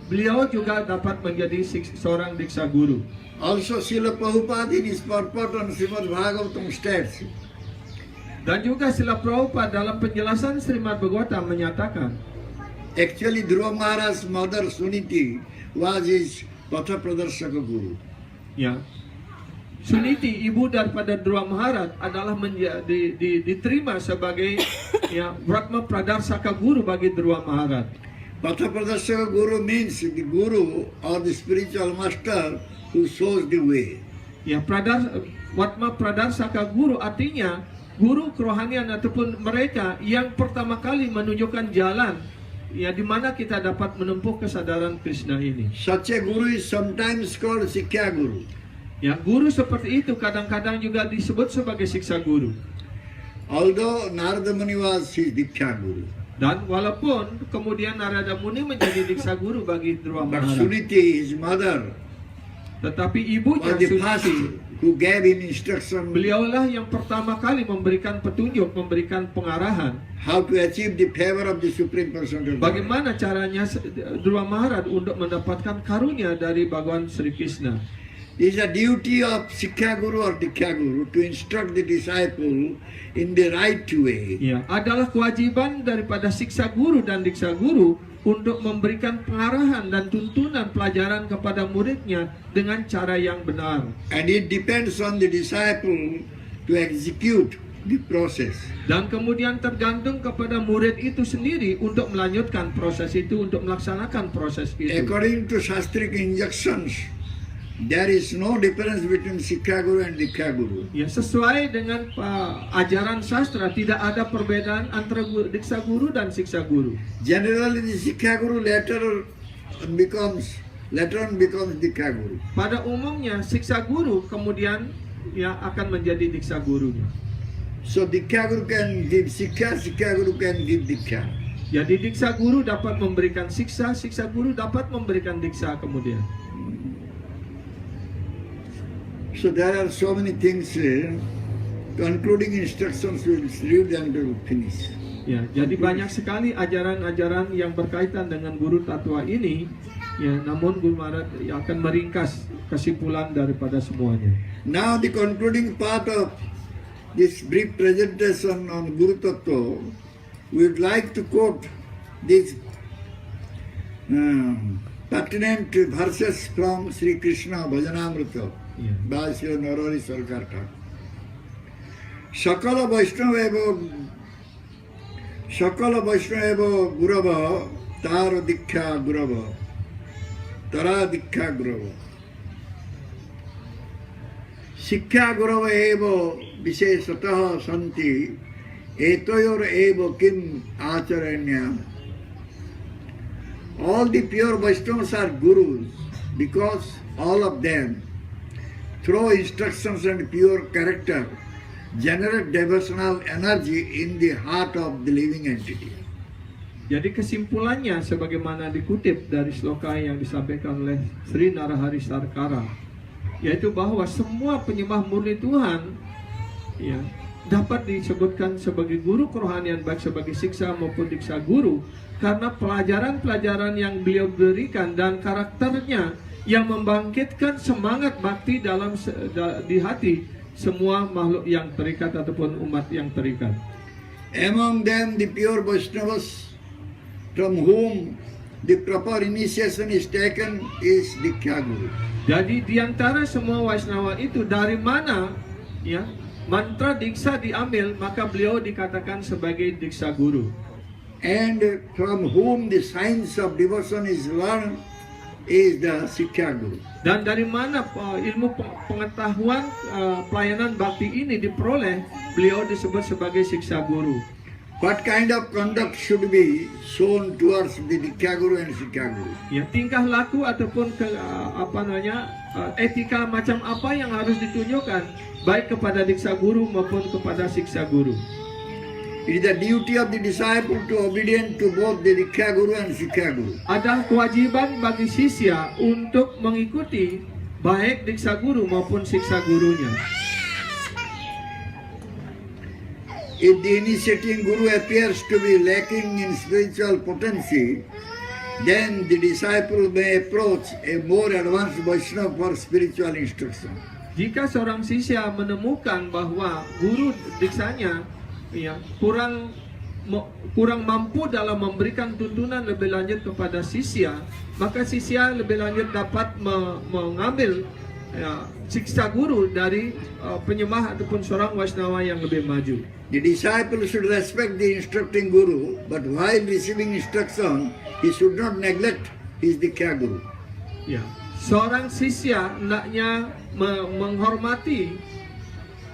beliau juga dapat menjadi seorang diksa guru. Also, Srila Prabhupada in his purport on Srimad Bhagavatam states, Dan juga Srila Prabhupada dalam penjelasan Srimad Bhagavatam menyatakan, actually Dhruva Maharaj's mother Suniti was his Patha Pradarsaka guru. ya, Suniti, ibu daripada Dhruva Maharaj, adalah diterima sebagai Brahma Pradarsaka guru bagi Dhruva Maharaj. Patha Pradarsaka guru means the guru or the spiritual master who shows the way. Ya, Watma Pradarsaka guru artinya guru kerohanian ataupun mereka yang pertama kali menunjukkan jalan ya di mana kita dapat menempuh kesadaran Krishna ini. Such a guru is sometimes called Sikha guru. Ya, guru seperti itu kadang-kadang juga disebut sebagai siksa guru. Although Narada Muni was his Diksha guru. Dan walaupun kemudian Narada Muni menjadi diksa guru bagi Dhruva But Maharaj, Suniti, his mother, tetapi ibunya was the first Suniti, who gave him instruction beliaulah yang pertama kali memberikan petunjuk, memberikan pengarahan how to achieve the favor of the Supreme Personality of Godhead. bagaimana caranya Dhruva Maharaj untuk mendapatkan karunia dari Bhagawan Sri Krishna. It is a duty of Sikha guru or Diksha guru to instruct the disciple in the right way. Ya, adalah kewajiban daripada siksa guru dan diksa guru untuk memberikan pengarahan dan tuntunan pelajaran kepada muridnya dengan cara yang benar. And it depends on the disciple to execute the process. Dan kemudian tergantung kepada murid itu sendiri untuk melanjutkan proses itu, untuk melaksanakan proses itu. According to Shastric injunctions, there is no difference between Sikha guru and Diksha guru. Ya, sesuai dengan ajaran sastra, tidak ada perbedaan antara diksa guru dan siksa guru. Generally, the Sikha guru later on becomes Diksha guru. Pada umumnya siksa guru kemudian ya akan menjadi diksa gurunya. So Diksha guru can give Sikha, Sikha guru can give Diksha. Jadi diksa guru dapat memberikan siksa, siksa guru dapat memberikan diksa kemudian. So there are so many things. Concluding instructions will read and will finish. Ya, jadi banyak sekali ajaran-ajaran yang berkaitan dengan guru tatwa ini. Ya, namun Guru Maharaj akan meringkas kesimpulan daripada semuanya. Now the concluding part of this brief presentation on Guru Tattva, we would like to quote these pertinent verses from Sri Krishna Bhajanamrita by Sri Narari Sarkar Thakur. Sakala Vaishnava Gurava Tara Diksha Gurava Tara Diksha Gurava शिक्षा गुरव एव विशेषतः सन्ति एतयोर एव किम आचरण्य. All the pure Vaishnavas are gurus because all of them, through instructions and pure character, generate devotional energy in the heart of the living entity. Jadi kesimpulannya sebagaimana dikutip dari sloka yang disampaikan oleh Sri Narahari Sarkara, yaitu bahwa semua penyembah murni Tuhan ya, dapat disebutkan sebagai guru kerohanian, baik sebagai siksa maupun diksa guru, karena pelajaran-pelajaran yang beliau berikan dan karakternya yang membangkitkan semangat bakti di hati semua makhluk yang terikat ataupun umat yang terikat. Among them the pure Vaishnavas from whom the proper initiation is taken is Diksha Guru. Jadi di antara semua Vaishnava itu dari mana ya mantra diksa diambil, maka beliau dikatakan sebagai diksa guru. And from whom the science of devotion is learned is the Siksha Guru. Dan dari mana ilmu pengetahuan pelayanan bakti ini diperoleh, beliau disebut sebagai siksa guru. What kind of conduct should be shown towards the Diksha Guru and Siksha Guru? Ya, tingkah laku ataupun etika macam apa yang harus ditunjukkan baik kepada diksa guru maupun kepada siksa guru. It is the duty of the disciple to obedient to both the Diksha Guru and Siksha Guru. Ada kewajiban bagi sisya untuk mengikuti baik diksa guru maupun siksa gurunya. If the initiating Guru appears to be lacking in spiritual potency, then the disciple may approach a more advanced Vaishnava for spiritual instruction. Jika seorang sisya menemukan bahwa guru diksanya ya, kurang mampu dalam memberikan tuntunan lebih lanjut kepada sisya, maka sisya lebih lanjut dapat mengambil ya, siksa guru dari penyembah ataupun seorang Vaishnava yang lebih maju. The disciple should respect the instructing Guru, but while receiving instruction, he should not neglect his Diksha Guru. Ya, seorang sisya hendaknya menghormati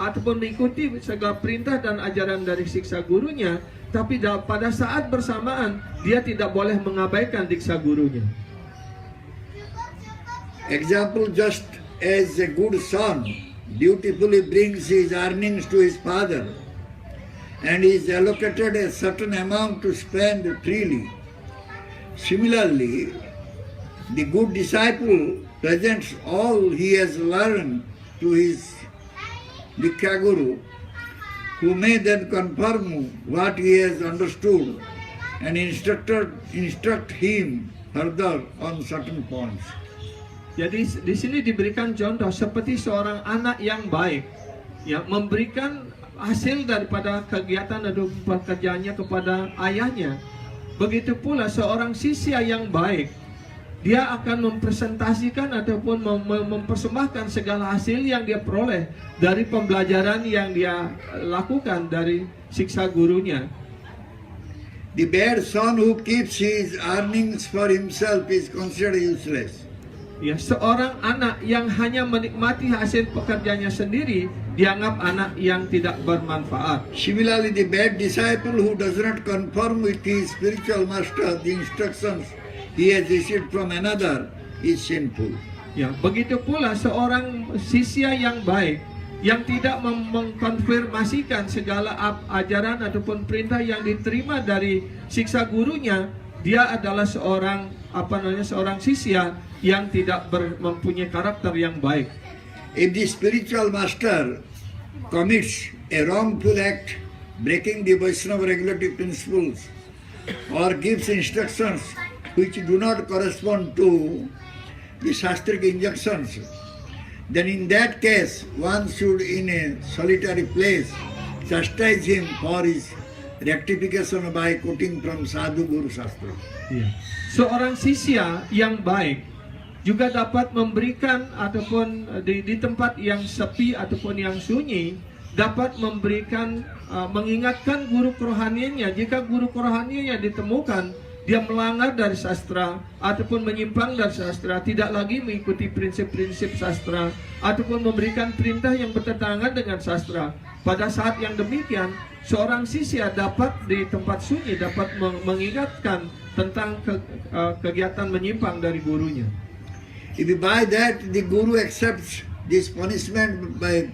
ataupun mengikuti segala perintah dan ajaran dari siksa gurunya, tapi pada saat bersamaan dia tidak boleh mengabaikan diksa gurunya. Example, just as a good son dutifully brings his earnings to his father and is allocated a certain amount to spend freely, similarly, the good disciple presents all he has learned to his Diksha Guru, who may then confirm what he has understood and instruct him further on certain points. Jadi di sini diberikan contoh seperti seorang anak yang baik, ya, memberikan hasil daripada kegiatan atau pekerjaannya kepada ayahnya. Begitu pula seorang sisya yang baik, dia akan mempresentasikan ataupun mempersembahkan segala hasil yang dia peroleh dari pembelajaran yang dia lakukan dari siksa gurunya. The bad son who keeps his earnings for himself is considered useless. Ya, seorang anak yang hanya menikmati hasil pekerjaannya sendiri dianggap anak yang tidak bermanfaat. Similarly, the bad disciple who does not conform with his spiritual master the instructions he has received from another is sinful. Ya, begitu pula seorang sisya yang baik yang tidak mengkonfirmasikan segala ajaran ataupun perintah yang diterima dari siksa gurunya, dia adalah seorang sisya yang tidak mempunyai karakter yang baik. If the spiritual master commits a wrongful act, breaking the Vaishnava regulative principles, or gives instructions which do not correspond to the Shastric injunctions, then in that case one should in a solitary place chastise him for his rectification by quoting from Sadhu Guru Shastra. Ya. Seorang sisya yang baik juga dapat memberikan ataupun di tempat yang sepi ataupun yang sunyi dapat mengingatkan guru kerohaniannya. Jika guru kerohaniannya ditemukan dia melanggar dari sastra ataupun menyimpang dari sastra, tidak lagi mengikuti prinsip-prinsip sastra ataupun memberikan perintah yang bertentangan dengan sastra. Pada saat yang demikian, seorang sisya dapat di tempat sunyi dapat mengingatkan tentang kegiatan menyimpang dari gurunya. If by that the guru accepts this punishment by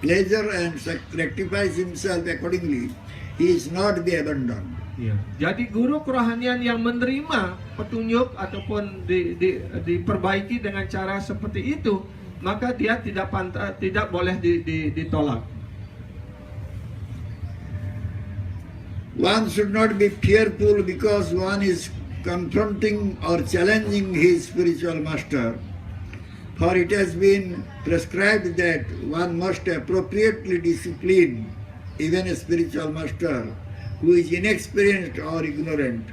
pleasure and rectifies himself accordingly, he is not to be abandoned. Ya. Jadi guru kerohanian yang menerima petunjuk ataupun diperbaiki dengan cara seperti itu, maka dia tidak boleh ditolak. One should not be fearful because one is confronting or challenging his spiritual master, for it has been prescribed that one must appropriately discipline even a spiritual master who is inexperienced or ignorant,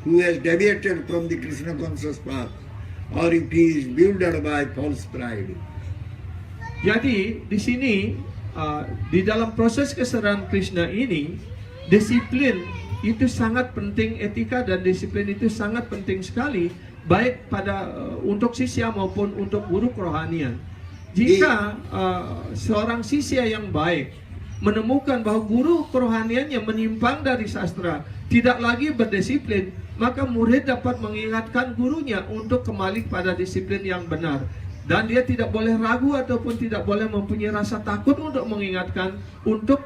who has deviated from the Krishna conscious path, or if he is bewildered by false pride. Jadi di sini di dalam proses kesedaran Krishna ini, disiplin itu sangat penting, etika dan disiplin itu sangat penting sekali, baik pada untuk sisya maupun untuk guru kerohanian. Jika seorang sisya yang baik menemukan bahwa guru kerohanian yang menyimpang dari sastra tidak lagi berdisiplin, maka murid dapat mengingatkan gurunya untuk kembali pada disiplin yang benar. Dan dia tidak boleh ragu ataupun tidak boleh mempunyai rasa takut untuk mengingatkan untuk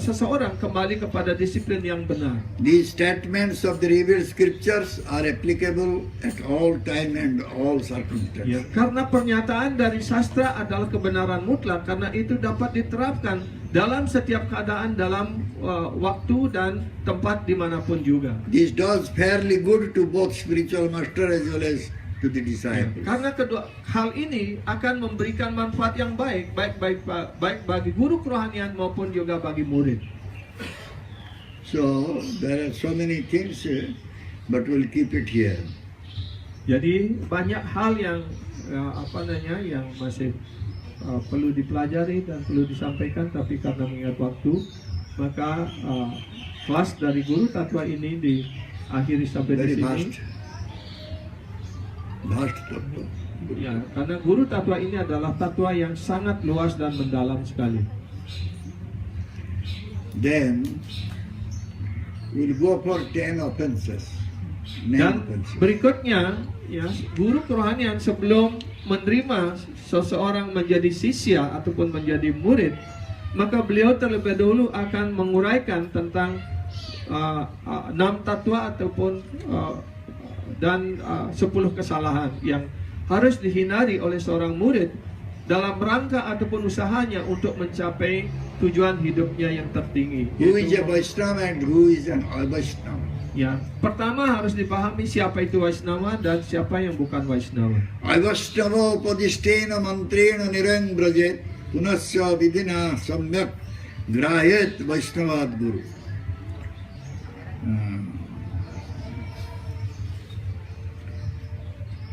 seseorang kembali kepada disiplin yang benar. These statements of the revealed scriptures are applicable at all time and all circumstances. Ya, karena pernyataan dari sastra adalah kebenaran mutlak, karena itu dapat diterapkan dalam setiap keadaan, dalam waktu dan tempat dimanapun juga. This does fairly good to both spiritual master as well as to the disciples. Karena kedua hal ini akan memberikan manfaat yang baik bagi guru kerohanian maupun juga bagi murid. So there are so many things, but we'll keep it here. Jadi banyak hal yang yang masih perlu dipelajari dan perlu disampaikan, tapi karena mengingat waktu, maka kelas dari guru tatwa ini diakhiri sampai di sini. Vast tatwa. Ya, karena guru tatwa ini adalah tatwa yang sangat luas dan mendalam sekali. Then we'll go for 10 offenses. Dan berikutnya, ya, guru kerohanian sebelum menerima seseorang menjadi sisya ataupun menjadi murid, maka beliau terlebih dahulu akan menguraikan tentang 6 tatwa ataupun dan 10 kesalahan yang harus dihindari oleh seorang murid dalam rangka ataupun usahanya untuk mencapai tujuan hidupnya yang tertinggi. Who is a Vaishnava and who is an Avaishnava? Ya, pertama harus dipahami siapa itu Vaishnava dan siapa yang bukan Vaishnava. Avaishnava upadishtena mantrena nirang brajet punasya vidina samyak grayet Vaishnavad guru.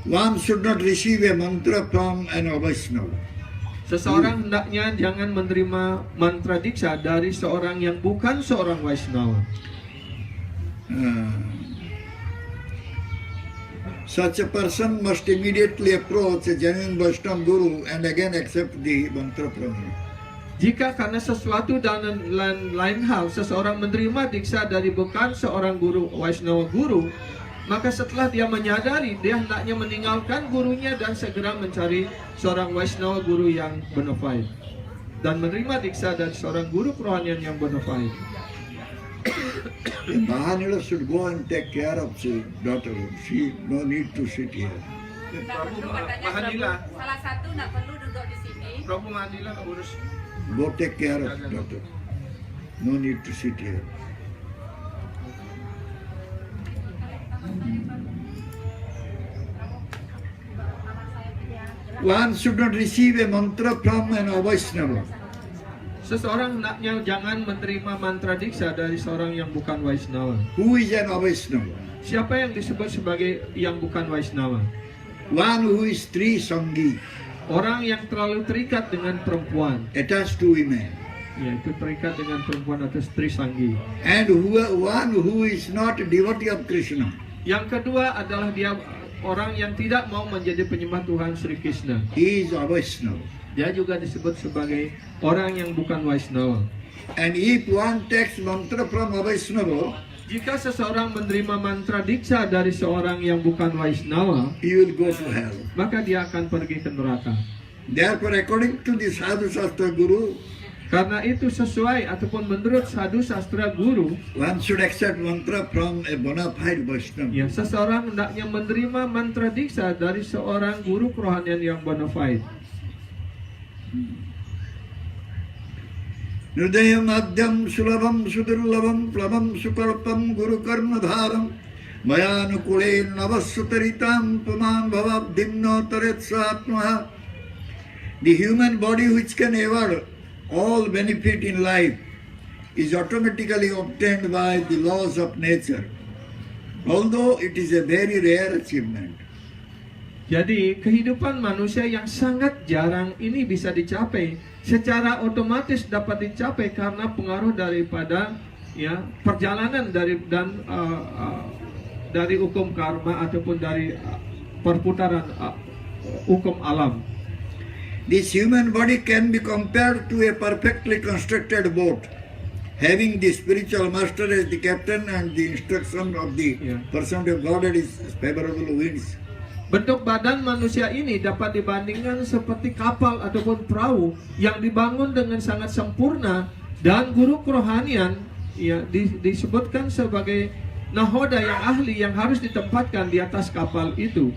One should not receive a mantra from an Avaishnava. Seseorang hendaknya jangan menerima mantra diksa dari seorang yang bukan seorang Vaishnava. Such a person must immediately approach a genuine Vaishnava guru and again accept the mantra from him. Jika karena sesuatu dan lain hal seseorang menerima diksa dari bukan seorang guru Vaishnava guru, maka setelah dia menyadari, dia hendaknya meninggalkan gurunya dan segera mencari seorang Vaishnava guru yang bona fide dan menerima diksa dari seorang guru kerohanian yang bona fide. Mahanila should go and take care of his daughter. She no need to sit here. Mahanila, salah satu nak perlu duduk di sini. Prabu Mahanila urus. Go take care of daughter. No need to sit here. One should not receive a mantra from an Avaishnava. Seseorang hendaknya jangan menerima mantra diksa dari seorang yang bukan Vaishnava. Who is an Avaishnava? Siapa yang disebut sebagai yang bukan Vaishnava? One who is Trisangi, Orang yang terlalu terikat dengan perempuan, attached to women. yaitu terikat dengan perempuan atau istri sanggi. And one who is not a devotee of Krishna, Yang kedua adalah dia orang yang tidak mau menjadi penyembah Tuhan Sri Krishna. he is a Vaishnava. Dia juga disebut sebagai orang yang bukan Vaishnava. And if one takes mantra from a Vaishnava, Jika seseorang menerima mantra diksa dari seorang yang bukan Vaishnava, he will go to hell. maka dia akan pergi ke neraka. Therefore, according to the Sadhu Shastra Guru, Karena itu sesuai ataupun menurut sadhu sastra guru, one should accept mantra from a bona fide Vaishnava. ya seseorang hendaknya menerima mantra diksa dari seorang guru kerohanian yang bona fide. Nudayam adyam sulabam sudurlabam plabam sukalpam guru karna dharam mayanukulen navassutaritam paman bhavabdimno taretsatmaha. The human body which can ever all benefit in life is automatically obtained by the laws of nature, although it is a very rare achievement. Jadi kehidupan manusia yang sangat jarang ini bisa dicapai secara otomatis dapat dicapai karena pengaruh daripada ya perjalanan dari hukum karma ataupun dari perputaran hukum alam. This human body can be compared to a perfectly constructed boat, having the spiritual master as the captain and the instruction of the person of God is favorable winds. Bentuk badan manusia ini dapat dibandingkan seperti kapal ataupun perahu yang dibangun dengan sangat sempurna, dan guru kerohanian ya disebutkan sebagai nahoda yang ahli yang harus ditempatkan di atas kapal itu.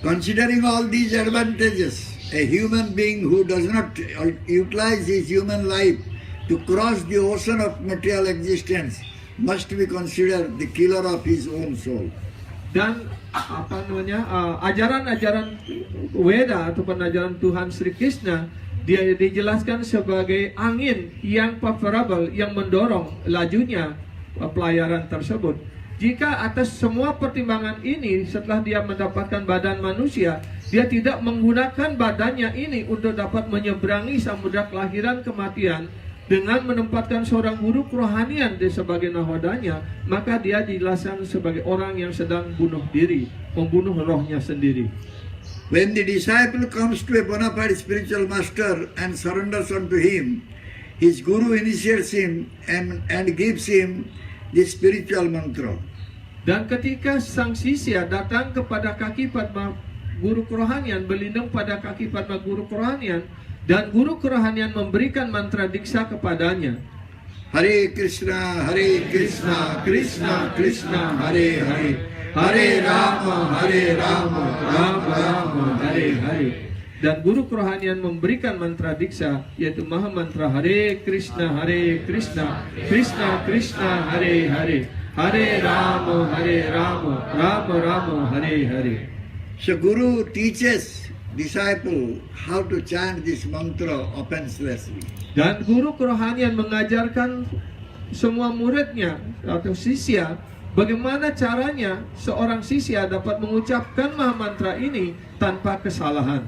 Considering all these advantages, a human being who does not utilize his human life to cross the ocean of material existence must be considered the killer of his own soul. Dan ajaran-ajaran Weda ataupun ajaran Tuhan Sri Krishna dia dijelaskan sebagai angin yang favorable yang mendorong lajunya pelayaran tersebut. Jika atas semua pertimbangan ini setelah dia mendapatkan badan manusia, dia tidak menggunakan badannya ini untuk dapat menyeberangi samudra kelahiran kematian dengan menempatkan seorang guru kerohanian sebagai nahodanya, maka dia dijelaskan sebagai orang yang sedang bunuh diri, membunuh rohnya sendiri. When the disciple comes to a bona fide spiritual master and surrenders unto him, his guru initiates him and gives him the spiritual mantra. Dan ketika sang sisya datang kepada kaki Padma guru kerohanian, berlindung pada kaki Padma guru kerohanian, dan guru kerohanian memberikan mantra diksa kepadanya. Hare Krishna, Krishna Krishna, Hare Hare, Hare Rama, Rama Rama, Hare Hare. Dan guru kerohanian memberikan mantra diksa, yaitu maha mantra Hare Krishna, Krishna Krishna, Hare Hare, Hare Rama, Rama Rama, Hare Hare. So Guru teaches disciple how to chant this mantra offenselessly. Dan guru kerohanian mengajarkan semua muridnya atau sisya bagaimana caranya seorang sisya dapat mengucapkan maha mantra ini tanpa kesalahan.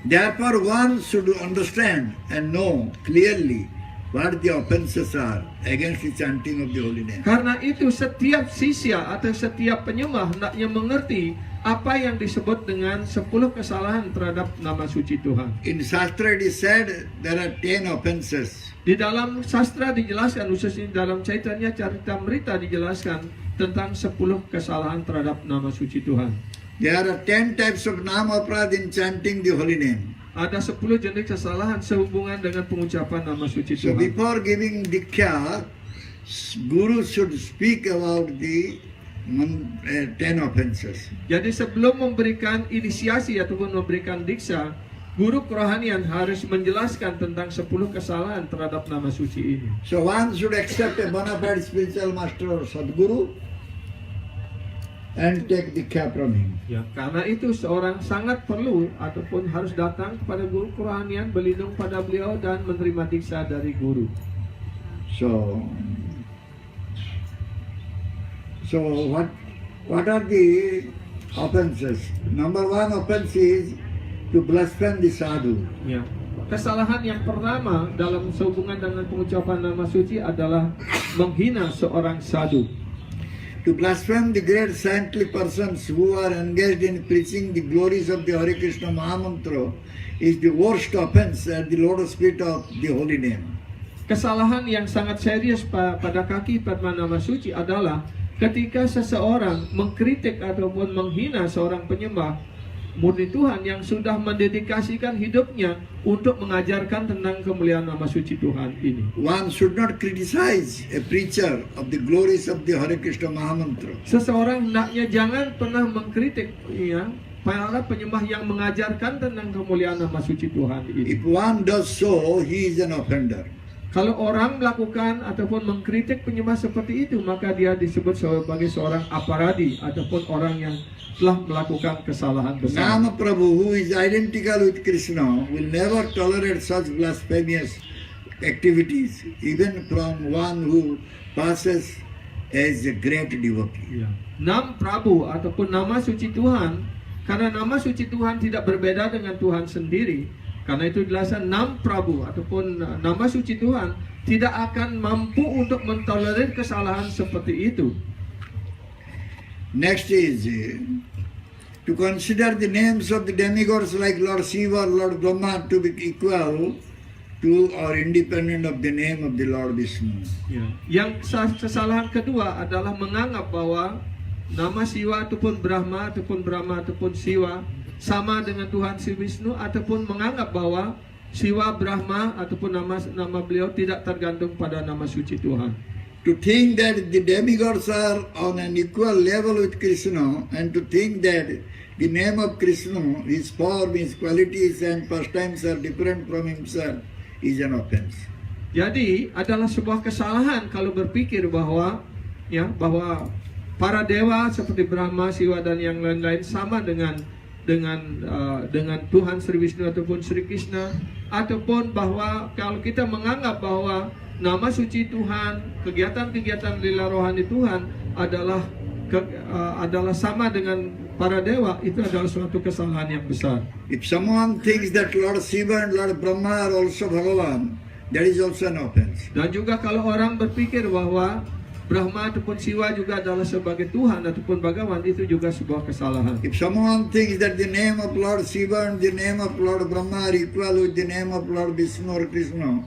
Therefore one should understand and know clearly what the offenses are against the chanting of the holy name. Karena itu setiap sisya atau setiap penyembah hendaknya mengerti apa yang disebut dengan 10 kesalahan terhadap nama suci Tuhan. In Shastra it is said there are 10 offenses. Di dalam sastra dijelaskan, khususnya dalam Caitanya Caritamrita dijelaskan tentang 10 kesalahan terhadap nama suci Tuhan. There are 10 types of nama aprad in chanting the holy name. Ada 10 jenis kesalahan sehubungan dengan pengucapan nama suci So Tuhan. before giving Diksha, Guru should speak about the 10 offenses. Jadi sebelum memberikan inisiasi ataupun memberikan diksa, guru kerohanian harus menjelaskan tentang 10 kesalahan terhadap nama suci ini. So one should accept a bona fide spiritual master or Sadguru and take Diksha from him. Ya, karena itu seorang sangat perlu ataupun harus datang kepada guru kerohanian, berlindung pada beliau dan menerima diksa dari guru. So what are the offenses? Number one offense is to blaspheme the sadhu. Ya. kesalahan yang pertama dalam sehubungan dengan pengucapan nama suci adalah menghina seorang sadhu. To blaspheme the great saintly persons who are engaged in preaching the glories of the Hare Krishna Mahamantra is the worst offense at the lotus feet of the holy name. Kesalahan yang sangat serius pada kaki Padma Nama Suci adalah ketika seseorang mengkritik ataupun menghina seorang penyembah murni Tuhan yang sudah mendedikasikan hidupnya untuk mengajarkan tentang kemuliaan nama suci Tuhan ini. One should not criticize a preacher of the glories of the Hare Krishna Mahamantra. Seseorang hendaknya jangan pernah mengkritik para penyembah yang mengajarkan tentang kemuliaan nama suci Tuhan ini. If one does so, he is an offender. Kalau orang melakukan ataupun mengkritik penyembah seperti itu, maka dia disebut sebagai seorang aparadi ataupun orang yang telah melakukan kesalahan besar. Nama Prabhu, who is identical with Krishna, will never tolerate such blasphemous activities, even from one who passes as a great devotee. Nam Prabu ataupun nama suci Tuhan, karena nama suci Tuhan tidak berbeda dengan Tuhan sendiri. Karena itu jelasan Nam Prabu ataupun nama suci Tuhan tidak akan mampu untuk mentolerir kesalahan seperti itu. Next is to consider the names of the demigods like Lord Shiva or Lord Brahma to be equal to or independent of the name of the Lord Vishnu. Yang kesalahan kedua adalah menganggap bahwa nama Siwa ataupun Brahma ataupun Siwa sama dengan Tuhan Sri Wisnu, ataupun menganggap bahwa Siwa, Brahma ataupun nama beliau tidak tergantung pada nama suci Tuhan. To think that the demigods are on an equal level with Krishna and to think that the name of Krishna, his form, his qualities and pastimes are different from himself is an offense. Jadi adalah sebuah kesalahan kalau berpikir bahwa para dewa seperti Brahma, Siwa dan yang lain-lain sama dengan Tuhan Sri Wisnu ataupun Sri Krishna, ataupun bahwa kalau kita menganggap bahwa nama suci Tuhan, kegiatan-kegiatan lila rohani Tuhan adalah sama dengan para dewa, itu adalah suatu kesalahan yang besar. If someone thinks that Lord Shiva and Lord Brahma are also Bhagavan, that is also an offense. Dan juga kalau orang berpikir bahwa Brahma ataupun Siwa juga adalah sebagai Tuhan ataupun Bhagawan, itu juga sebuah kesalahan. If someone thinks that the name of Lord Shiva and the name of Lord Brahma are equal with the name of Lord Vishnu or Krishna,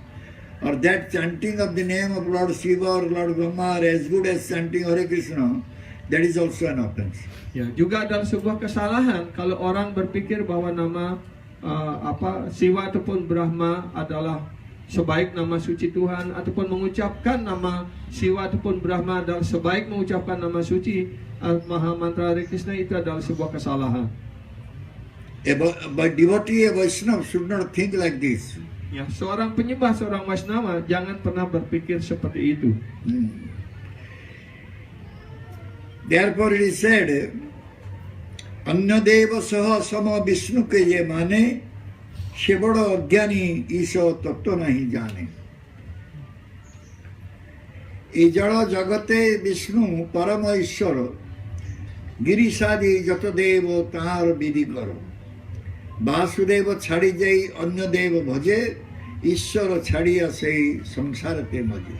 or that chanting of the name of Lord Shiva or Lord Brahma are as good as chanting Hare Krishna, that is also an offense. Juga adalah sebuah kesalahan kalau orang berpikir bahwa nama Siwa ataupun Brahma adalah sebaik nama suci Tuhan, ataupun mengucapkan nama Siwa ataupun Brahma adalah sebaik mengucapkan nama suci Maha Mantra Hare Krishna, itu adalah sebuah kesalahan. But devotee, a Vaishnava should not think like this. Seorang penyembah, seorang Vaishnava jangan pernah berpikir seperti itu. Therefore it is said, Annadeva saha sama Vishnu ke ye mane, se bada ajnani isho tattva nahi jane. এই জড় জগতে বিষ্ণু পরম ঈশ্বর, গিরিশাদি যত দেব তাঁর বিধি কর। বাসুদেব ছাড়ি যাই অন্য দেব ভজে, ঈশ্বর ছাড়িয়া সেই সংসারতে মজে।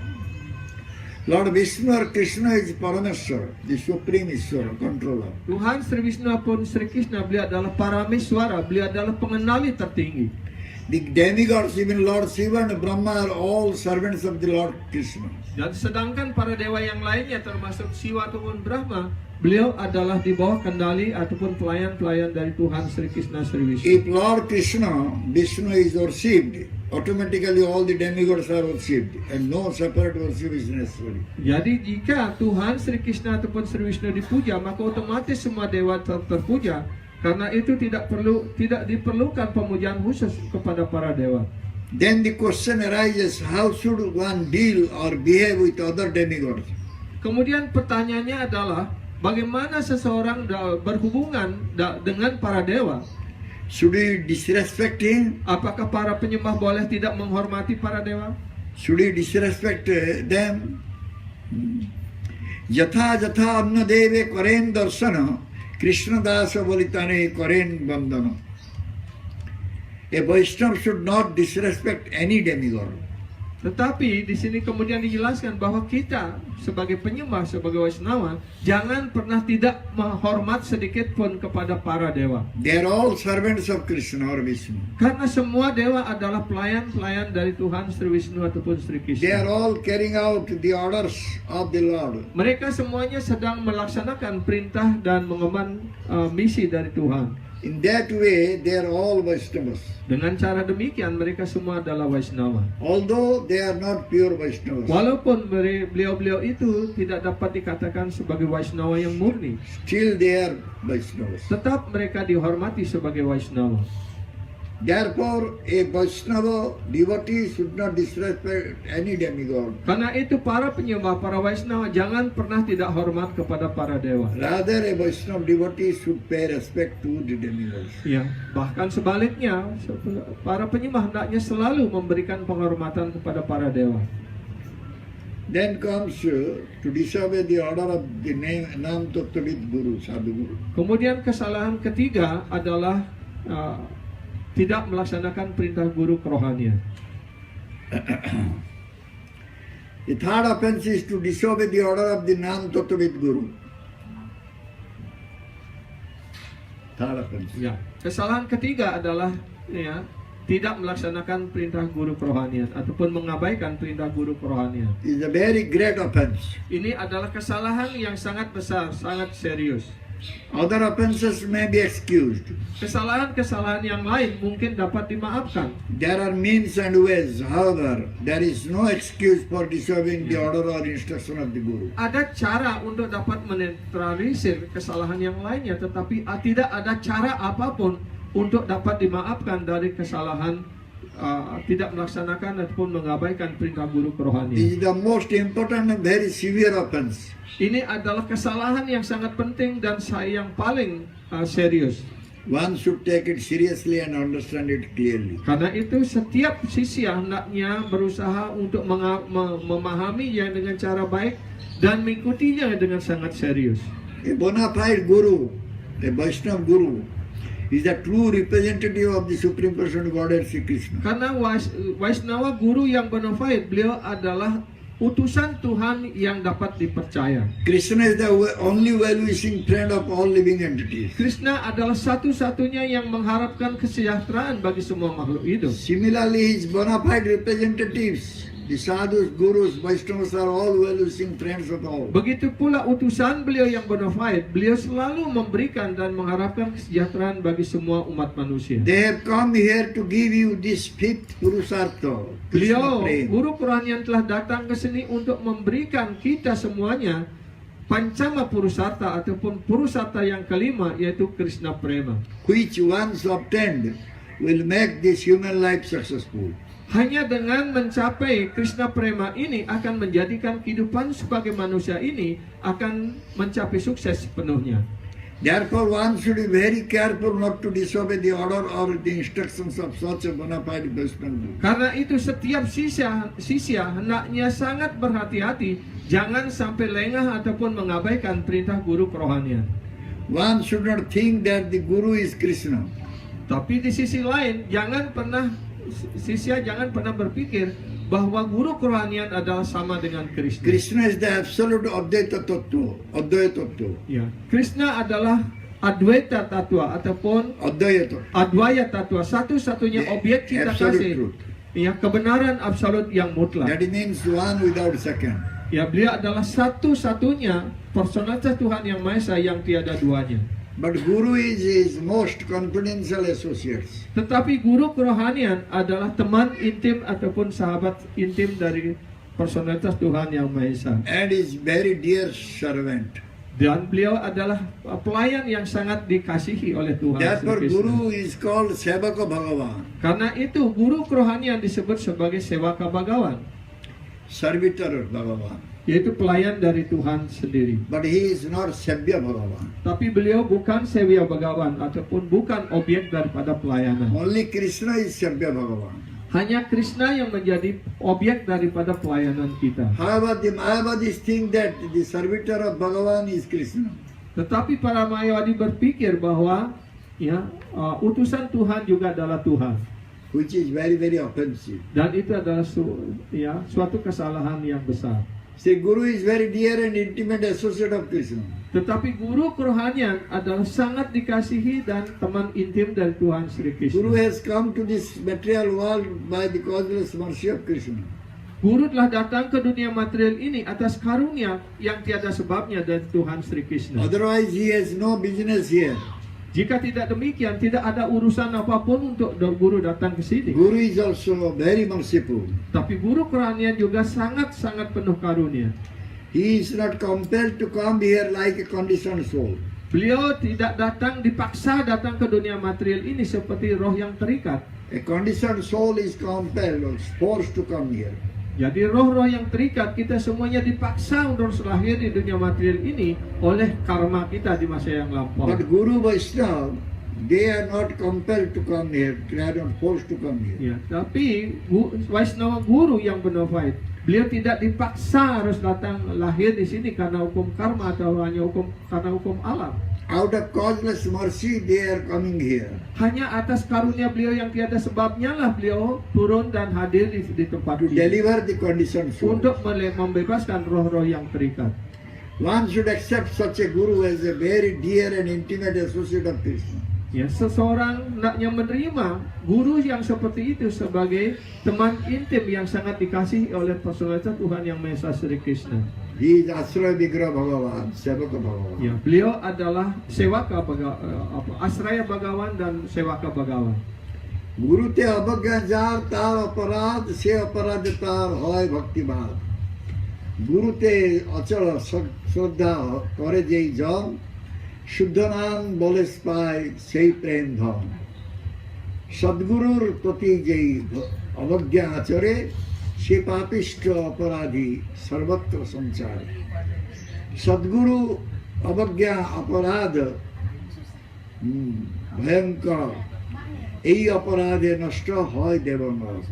Lord Vishnu or Krishna is Parameshwar, the supreme Ishwar, controller. Tuhan Sri Wisnu pun Sri Krishna, beliau adalah Parameshwara, beliau adalah pengendali tertinggi. The demigods, even Lord Shiva and Brahma, are all servants of the Lord Krishna. Dan sedangkan para dewa yang lainnya termasuk Siwa ataupun Brahma, beliau adalah di bawah kendali ataupun pelayan-pelayan dari Tuhan Sri Krishna Sri Wisnu. If Lord Krishna, Vishnu is worshipped, automatically all the demigods are worshipped and no separate worship is necessary. Jadi jika Tuhan Sri Krishna ataupun Sri Wisnu dipuja, maka otomatis semua dewa terpuja. Karena itu tidak diperlukan pemujaan khusus kepada para dewa. Then the question arises, how should one deal or behave with other demigods? Kemudian pertanyaannya adalah, bagaimana seseorang berhubungan dengan para dewa? Should we disrespect him? Apakah para penyembah boleh tidak menghormati para dewa? Should we disrespect them? Jatha jatha anna deve karen darshana, Krishna dasa bolitane karen bandana. A Vaishnava should not disrespect any demigod. Tetapi di sini kemudian dijelaskan bahwa kita sebagai penyembah, sebagai Waisnawa, jangan pernah tidak menghormat sedikit pun kepada para dewa. They are all servants of Krishna or Vishnu. Karena semua dewa adalah pelayan-pelayan dari Tuhan Sri Wisnu ataupun Sri They are Krishna. all carrying out the orders of the Lord. Mereka semuanya sedang melaksanakan perintah dan mengemban misi dari Tuhan. In that way, they are all Vaishnavas. Dengan cara demikian mereka semua adalah Waisnawa. Although they are not pure Vaishnavas, Walaupun beliau-beliau itu tidak dapat dikatakan sebagai Waisnawa yang murni, still they are Vaishnavas. tetap mereka dihormati sebagai Waisnawa. Therefore, a Vaishnava devotee should not disrespect any demigod. Karena itu para penyembah, para Waisnawa jangan pernah tidak hormat kepada para dewa. Rather, a Vaishnava devotee should pay respect to the demigods. Ya, bahkan sebaliknya, para penyembah hendaknya selalu memberikan penghormatan kepada para dewa. Then comes to disobey the order of the Nam Tattvavid Guru, Sadhu Guru. Kemudian kesalahan ketiga adalah tidak melaksanakan perintah guru kerohanian. The third offense is to disobey the order of the Nam Tattvavid Guru. Third offense. Ya, kesalahan ketiga adalah tidak melaksanakan perintah guru kerohanian ataupun mengabaikan perintah guru kerohanian. Is a very great offense. Ini adalah kesalahan yang sangat besar, sangat serius. Other offenses may be excused. Kesalahan-kesalahan yang lain mungkin dapat dimaafkan. There are means and ways. However, there is no excuse for disobeying the order or instruction of the Guru. Ada cara untuk dapat menetralisir kesalahan yang lainnya, tetapi tidak ada cara apapun untuk dapat dimaafkan dari kesalahan tidak melaksanakan ataupun mengabaikan perintah guru This kerohanian. is the most important and very severe offense. Ini adalah kesalahan yang sangat penting dan yang paling serius. One should take it seriously and understand it clearly. Karena itu setiap sisya hendaknya berusaha untuk memahaminya dengan cara baik dan mengikutinya dengan sangat serius. A bona fide Guru, a Vaishnava Guru, is the true representative of the Supreme Person Godhead Sri Krishna. Karena Waisnawa guru yang bona fide, beliau adalah utusan Tuhan yang dapat dipercaya. Krishna is the only well-wishing friend of all living entities. Krishna adalah satu-satunya yang mengharapkan kesejahteraan bagi semua makhluk hidup. Similarly, his bona fide representatives, the sadhus, gurus, Vaishnavas are all well-wishing friends of all. Begitu pula utusan beliau yang bona fide, beliau selalu memberikan dan mengharapkan kesejahteraan bagi semua umat manusia. They have come here to give you this fifth Purusartha, Krishna Beliau, prema. guru kerohanian telah datang ke sini untuk memberikan kita semuanya Pancama Purusarta ataupun Purusarta yang kelima, yaitu Krishna Prema. Which once obtained will make this human life successful. Hanya dengan mencapai Krishna Prema ini akan menjadikan kehidupan sebagai manusia ini akan mencapai sukses sepenuhnya. Therefore, one should be very careful not to disobey the order or the instructions of such a bona fide Vaishnava Guru. Karena itu setiap sisya hendaknya sangat berhati-hati, jangan sampai lengah ataupun mengabaikan perintah guru kerohanian. One should not think that the Guru is Krishna. Tapi di sisi lain, sisya jangan pernah berpikir bahwa guru kerohanian adalah sama dengan Krishna. Krishna is the absolute Advaita Tattva. Advaita Tattva. Ya, Krishna adalah Advaita Tattva ataupun Advaita Tattva. Advaya Tattva, satu-satunya The objek cinta absolute kasih. truth. Ya, kebenaran absolut yang mutlak. That means one without second. Ya, beliau adalah satu-satunya personalitas Tuhan yang Maha Esa yang tiada duanya. But Guru is his most confidential associates. Tetapi guru kerohanian adalah teman intim ataupun sahabat intim dari personalitas Tuhan yang Maha Esa. And is very dear servant. Dan beliau adalah pelayan yang sangat dikasihi oleh Tuhan. Therefore, Sri Krishna. Guru is called Sevaka Bhagavan, Karena itu guru kerohanian disebut sebagai Sewaka Bhagawan, servitor Bhagavan. yaitu pelayan dari Tuhan sendiri. But he is not Sevya Bhagavan. Tapi beliau bukan Sevya Bhagawan ataupun bukan objek daripada pelayanan. Only Krishna is Sevya Bhagavan. Hanya Krishna yang menjadi objek daripada pelayanan kita. However, the Mayavadis think that the servitor of Bhagavan is Krishna. Tetapi para Mayawadi berpikir bahwa utusan Tuhan juga adalah Tuhan. which is very, very offensive. Dan itu adalah suatu kesalahan yang besar. See, Guru is very dear and intimate associate of Krishna. Tetapi guru kerohanian adalah sangat dikasihi dan teman intim dari Tuhan Sri Guru Krishna. has come to this material world by the causeless mercy of Krishna. Guru telah datang ke dunia material ini atas karunia yang tiada sebabnya dari Tuhan Sri Krishna. Otherwise, he has no business here. Jika tidak demikian, tidak ada urusan apapun untuk guru datang ke sini. Guru is also very merciful. Tapi guru kerohanian juga sangat-sangat penuh karunia. He is not compelled to come here like a conditioned soul. Beliau tidak dipaksa datang ke dunia material ini seperti roh yang terikat. A conditioned soul is compelled or forced to come here. Jadi roh-roh yang terikat, kita semuanya dipaksa untuk lahir di dunia material ini oleh karma kita di masa yang lampau. But Guru Vaishnava, they are not compelled to come here. They are not forced to come here. Ya, tapi Vaishnava guru yang bonafide, beliau tidak dipaksa harus datang lahir di sini karena hukum karma atau hanya karena hukum alam. Out of causeless mercy, they are coming here. Hanya atas karunia beliau yang tiada sebabnya lah beliau turun dan hadir di tempat To ini deliver the conditioned soul. untuk membebaskan roh-roh yang terikat. One should accept such a Guru as a very dear and intimate associate of Krishna. Ya, seseorang hendaknya menerima guru yang seperti itu sebagai teman intim yang sangat dikasihi oleh personalitas Tuhan Yang Maha Esa Sri Krishna. He is Asraya Vigraha Bhagavan, Sevaka Bhagavan. Ya, beliau adalah Asraya Bhagavan dan Sewaka Bhagavan. Guru te abagya jar tar aparad se aparad tar hoy bhakti bhad. Guru te achal shraddha kore jei jan শুদ্ধ নাম বলে পায় সেই প্রেম ধন। সদ্গুরুর প্রতি যেই অবজ্ঞা আচরে সে পাপিষ্ঠ অপরাধী সর্বত্র সঞ্চার। সদ্গুরু অবজ্ঞা অপরাধ ভয়ঙ্কর, এই অপরাধে নষ্ট হয় দেবনরক।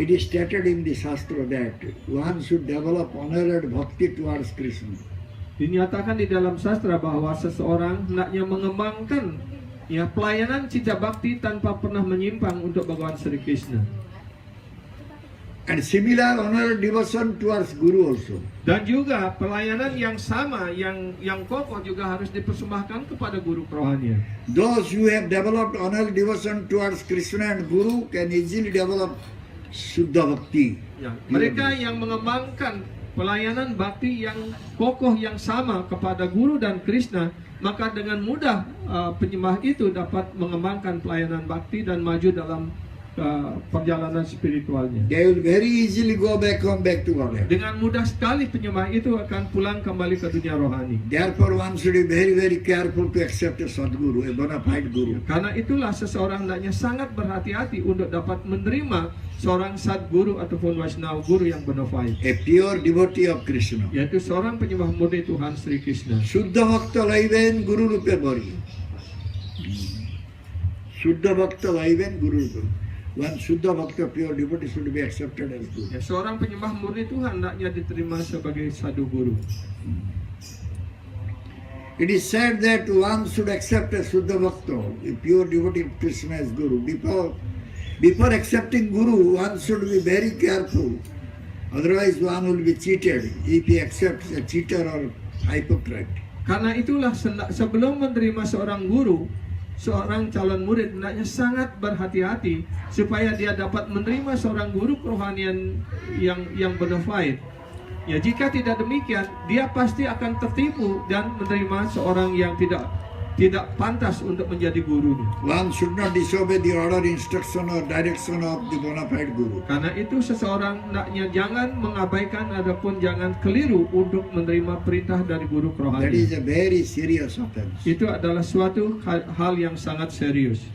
It is stated in the Shastra that one should develop honored bhakti towards Krishna. Dinyatakan di dalam sastra bahwa seseorang hendaknya mengembangkan pelayanan cinta bakti tanpa pernah menyimpang untuk Bhagawan Sri Krishna. And similar honor devotion towards Guru also. Dan juga pelayanan yang sama, yang kokoh juga harus dipersembahkan kepada guru kerohanian. Those who have developed honor devotion towards Krishna and Guru can easily develop Shuddha Bhakti. Ya, mereka yang mengembangkan pelayanan bakti yang kokoh yang sama kepada guru dan Krishna, maka dengan mudah penyembah itu dapat mengembangkan pelayanan bakti dan maju dalam perjalanan spiritualnya. They will very easily go back to Godhead. Dengan mudah sekali penyembah itu akan pulang kembali ke dunia rohani. Therefore one should be very, very careful to accept a Sadguru, a bona fide Guru. Karena itulah seseorang hendaknya sangat berhati-hati untuk dapat menerima seorang Sadguru ataupun Vaishnava guru yang bonafide, A pure devotee of Krishna. yaitu seorang penyembah murni Tuhan Sri Krishna. Shuddha Bhakta Laiven Guru Rupe Bari. Shuddha Bhakta Laiven Guru Rupe. One Shuddha Bhakta pure devotee should be accepted as Guru. Ya, seorang penyembah murni Tuhan hendaknya diterima sebagai sadu guru. It is said that one should accept a Shuddha Bhakta, a pure devotee of Krishna as Guru. Before accepting Guru, one should be very careful. Otherwise, one will be cheated if he accepts a cheater or hypocrite. Karena itulah sebelum menerima seorang guru, seorang calon murid hendaknya sangat berhati-hati supaya dia dapat menerima seorang guru kerohanian yang bonafide. Ya, jika tidak demikian, dia pasti akan tertipu dan menerima seorang yang tidak pantas untuk menjadi gurunya. One should not disobey the order, instruction or direction of the bona fide Guru. Karena itu seseorang hendaknya jangan mengabaikan ataupun jangan keliru untuk menerima perintah dari guru That is kerohanian. a very serious offense. Itu adalah suatu hal yang sangat serius.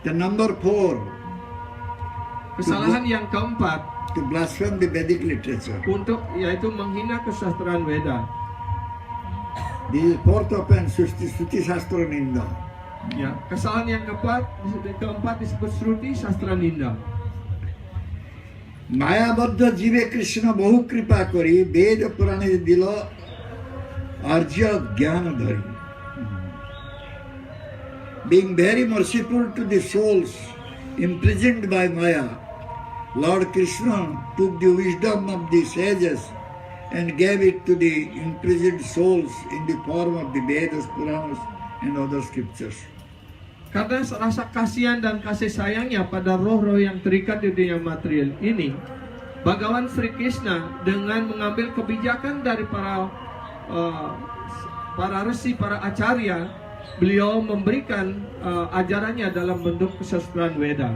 The number 4, Kesalahan yang keempat to blaspheme the Vedic literature. yaitu menghina kesastraan Weda. This is fourth offense, Shruti Shastra Ninda. Ya, kesalahan yang keempat disebut Shruti Sastra Ninda. মায়াবদ্ধ জীবে কৃষ্ণ বহু কৃপা করি বেদ পুরাণে দিল আর্য জ্ঞান ধরি. Being very merciful to the souls imprisoned by Maya, Lord Krishna took the wisdom of the sages and gave it to the imprisoned souls in the form of the Vedas, Puranas, and other scriptures. Karena rasa kasihan dan kasih sayangnya pada roh-roh yang terikat di dunia material ini, Bhagawan Sri Krishna dengan mengambil kebijakan dari para resi, para acarya, beliau memberikan ajarannya dalam bentuk kesastraan Weda.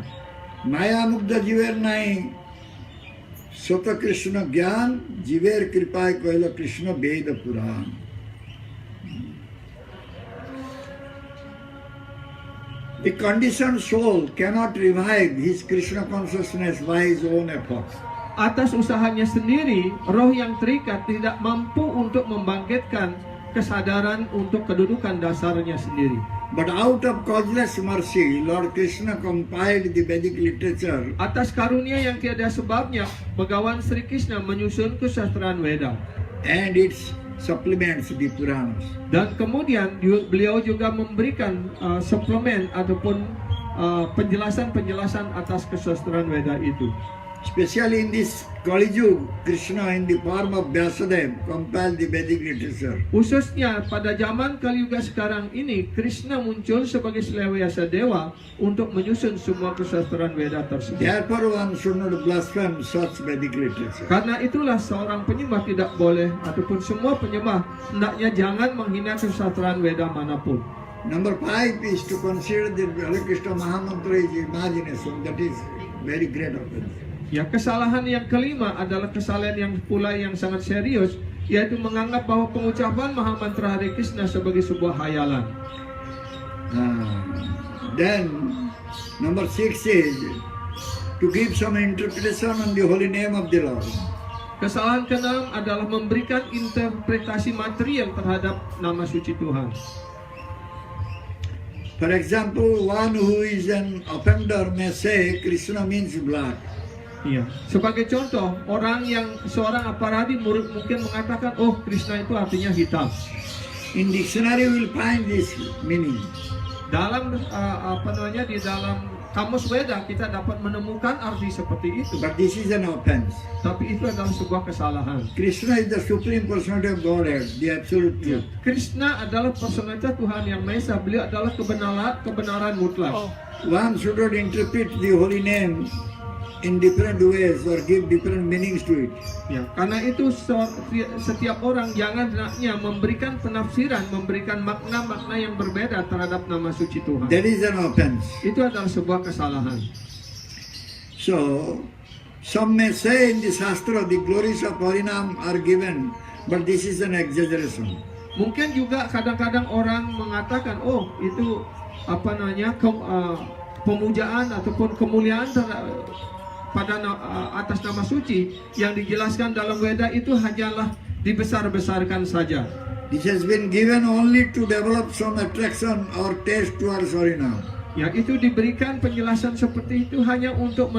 Maya Mugda Jiver Nai Sota Krishna Gyan Jiver Kripai Koila Krishna Veda Puran. The conditioned soul cannot revive his Krishna consciousness by his own efforts. Atas usahanya sendiri, roh yang terikat tidak mampu untuk membangkitkan kesadaran untuk kedudukan dasarnya sendiri. But out of causeless mercy, Lord Krishna compiled the Vedic literature Atas karunia yang tiada sebabnya, Bhagawan Sri Krishna menyusun kesastraan Weda. and its supplements, the Puranas. Dan kemudian beliau juga memberikan suplemen ataupun penjelasan-penjelasan atas kesastraan Weda itu. Especially in this Kali Yuga, Krishna in the form of Vyasadeva compiled the Vedic literature. Khususnya pada zaman Kaliuga sekarang ini, Krishna muncul sebagai Selewayasa Dewa untuk menyusun semua kesastraan Weda tersebut. Therefore, one should not blaspheme such Vedic literature. Karena itulah seorang penyembah tidak boleh, ataupun semua penyembah hendaknya jangan menghina kesastraan Weda manapun. Number 5 is to consider that Hare Krishna Mahamantra is imagination. That is very great offense. Ya, kesalahan yang kelima adalah kesalahan yang pula yang sangat serius, yaitu menganggap bahwa pengucapan Mahamantra Hare Krishna sebagai sebuah hayalan. Then, number 6 is to give some interpretation on the holy name of the Lord. Kesalahan keenam adalah memberikan interpretasi material terhadap nama suci Tuhan. For example, one who is an offender may say Krishna means blood. Iya. Sebagai contoh, seorang aparadi mungkin mengatakan, oh, Krishna itu artinya hitam. In dictionary we will find this meaning. Dalam di dalam kamus Weda kita dapat menemukan arti seperti itu. But this is an offense. Tapi itu adalah sebuah kesalahan. Krishna is the supreme personality of Godhead, the absolute truth. Krishna adalah personalitas Tuhan yang Maha Esa. Beliau adalah kebenaran mutlak. One should not interpret the holy name in different ways or give different meanings to it. Ya, karena itu setiap orang jangan hendaknya memberikan penafsiran, memberikan makna-makna yang berbeda terhadap nama suci Tuhan. That is an offense. Itu adalah sebuah kesalahan. So, some may say in the Shastra the glories of Harinam are given, but this is an exaggeration. Mungkin juga kadang-kadang orang mengatakan, oh, itu pemujaan ataupun kemuliaan pada atas nama suci yang dijelaskan dalam Weda itu hanyalah dibesar-besarkan saja. This has been given only to develop some attraction or taste towards Harinam. Ya, itu diberikan penjelasan seperti itu hanya untuk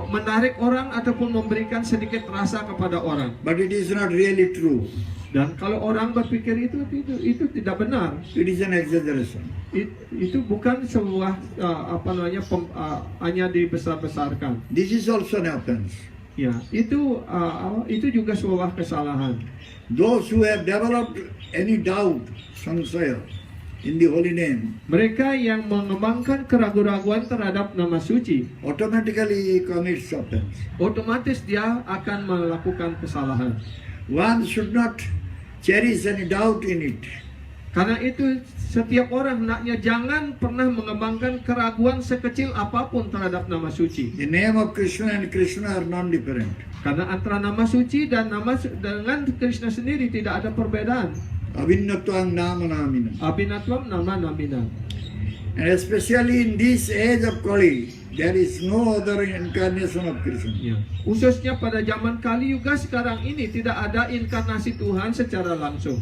menarik orang ataupun memberikan sedikit rasa kepada orang. But it is not really true. Dan kalau orang berpikir itu tidak benar. It is an exaggeration. Itu bukan sebuah hanya dibesar-besarkan. This is also an offense. Ya, itu juga sebuah kesalahan. Those who have developed any doubt, samsaya, in the holy name, Mereka yang mengembangkan keraguan-raguan terhadap nama suci, automatically commits offense. otomatis dia akan melakukan kesalahan. One should not cherish any doubt in it. Karena itu setiap orang hendaknya jangan pernah mengembangkan keraguan sekecil apapun terhadap nama suci. The name of Krishna and Krishna are non-different. Karena antara nama suci dan dengan Krishna sendiri tidak ada perbedaan. Avinnatvam nama namina. Abhinatvam nama namina. And especially in this age of Kali, there is no other incarnation of Krishna. Ya. Khususnya pada zaman Kali Yuga sekarang ini tidak ada inkarnasi Tuhan secara langsung.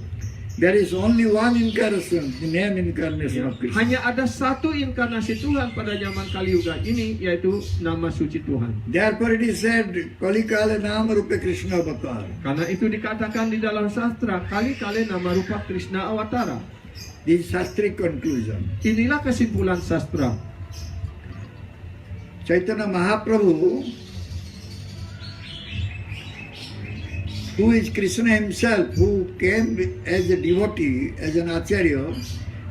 There is only one incarnation, the name incarnation of Krishna. Hanya ada satu inkarnasi Tuhan pada zaman Kali Yuga ini, yaitu nama suci Tuhan. Therefore it is said, Kali Kale Nama Rupa Krishna Avatar. Karena itu dikatakan di dalam sastra, kali-kali nama rupa Krishna Awatara. This is Shastric conclusion. Inilah kesimpulan sastra. Chaitanya Mahaprabhu, who is Krishna himself, who came as a devotee, as an acharya,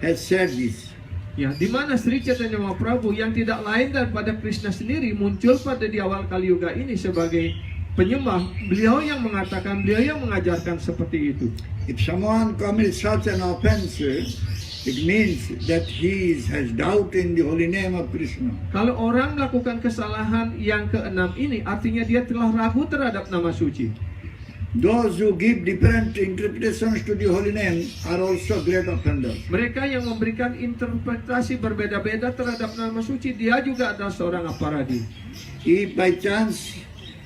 has said this. Ya, di mana Sri Chaitanya Mahaprabhu yang tidak lain daripada Krishna sendiri muncul pada di awal Kali Yuga ini sebagai penyembah, beliau yang mengatakan, beliau yang mengajarkan seperti itu. If someone commits such an offense, it means that he has doubt in the holy name of Krishna. Kalau orang melakukan kesalahan yang keenam ini, artinya dia telah ragu terhadap nama suci. Those who give different interpretations to the holy name are also great offenders. Mereka yang memberikan interpretasi berbeda-beda terhadap nama suci, dia juga adalah seorang aparadi. If by chance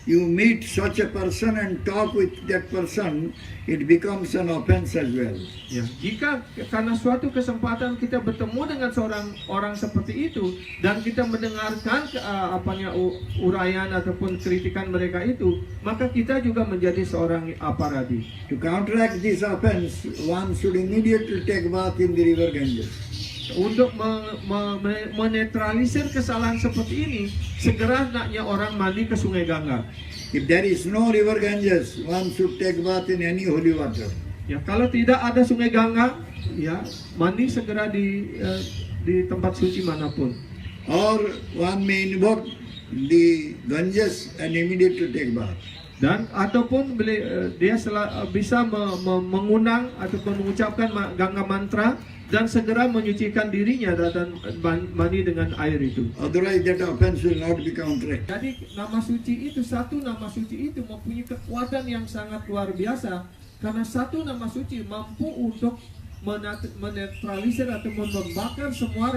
you meet such a person and talk with that person, it becomes an offense as well. Ya, jika karena suatu kesempatan kita bertemu dengan seorang orang seperti itu dan kita mendengarkan uraian ataupun kritikan mereka itu, maka kita juga menjadi seorang aparadi. To counteract this offense, one should immediately take bath in the river Ganges. Untuk menetralisir kesalahan seperti ini, segera hendaknya orang mandi ke Sungai Gangga. If there is no river Ganges, one should take bath in any holy water. Ya, kalau tidak ada Sungai Gangga, ya mandi segera di tempat suci manapun. Or one may invoke the Ganges and immediately take bath. Dan ataupun dia bisa mengundang ataupun mengucapkan Gangga mantra dan segera menyucikan dirinya dan mandi dengan air itu. Otherwise that offense will not be counteracted. Jadi nama suci itu, satu nama suci itu mempunyai kekuatan yang sangat luar biasa, karena satu nama suci mampu untuk menetralisir atau membakar semua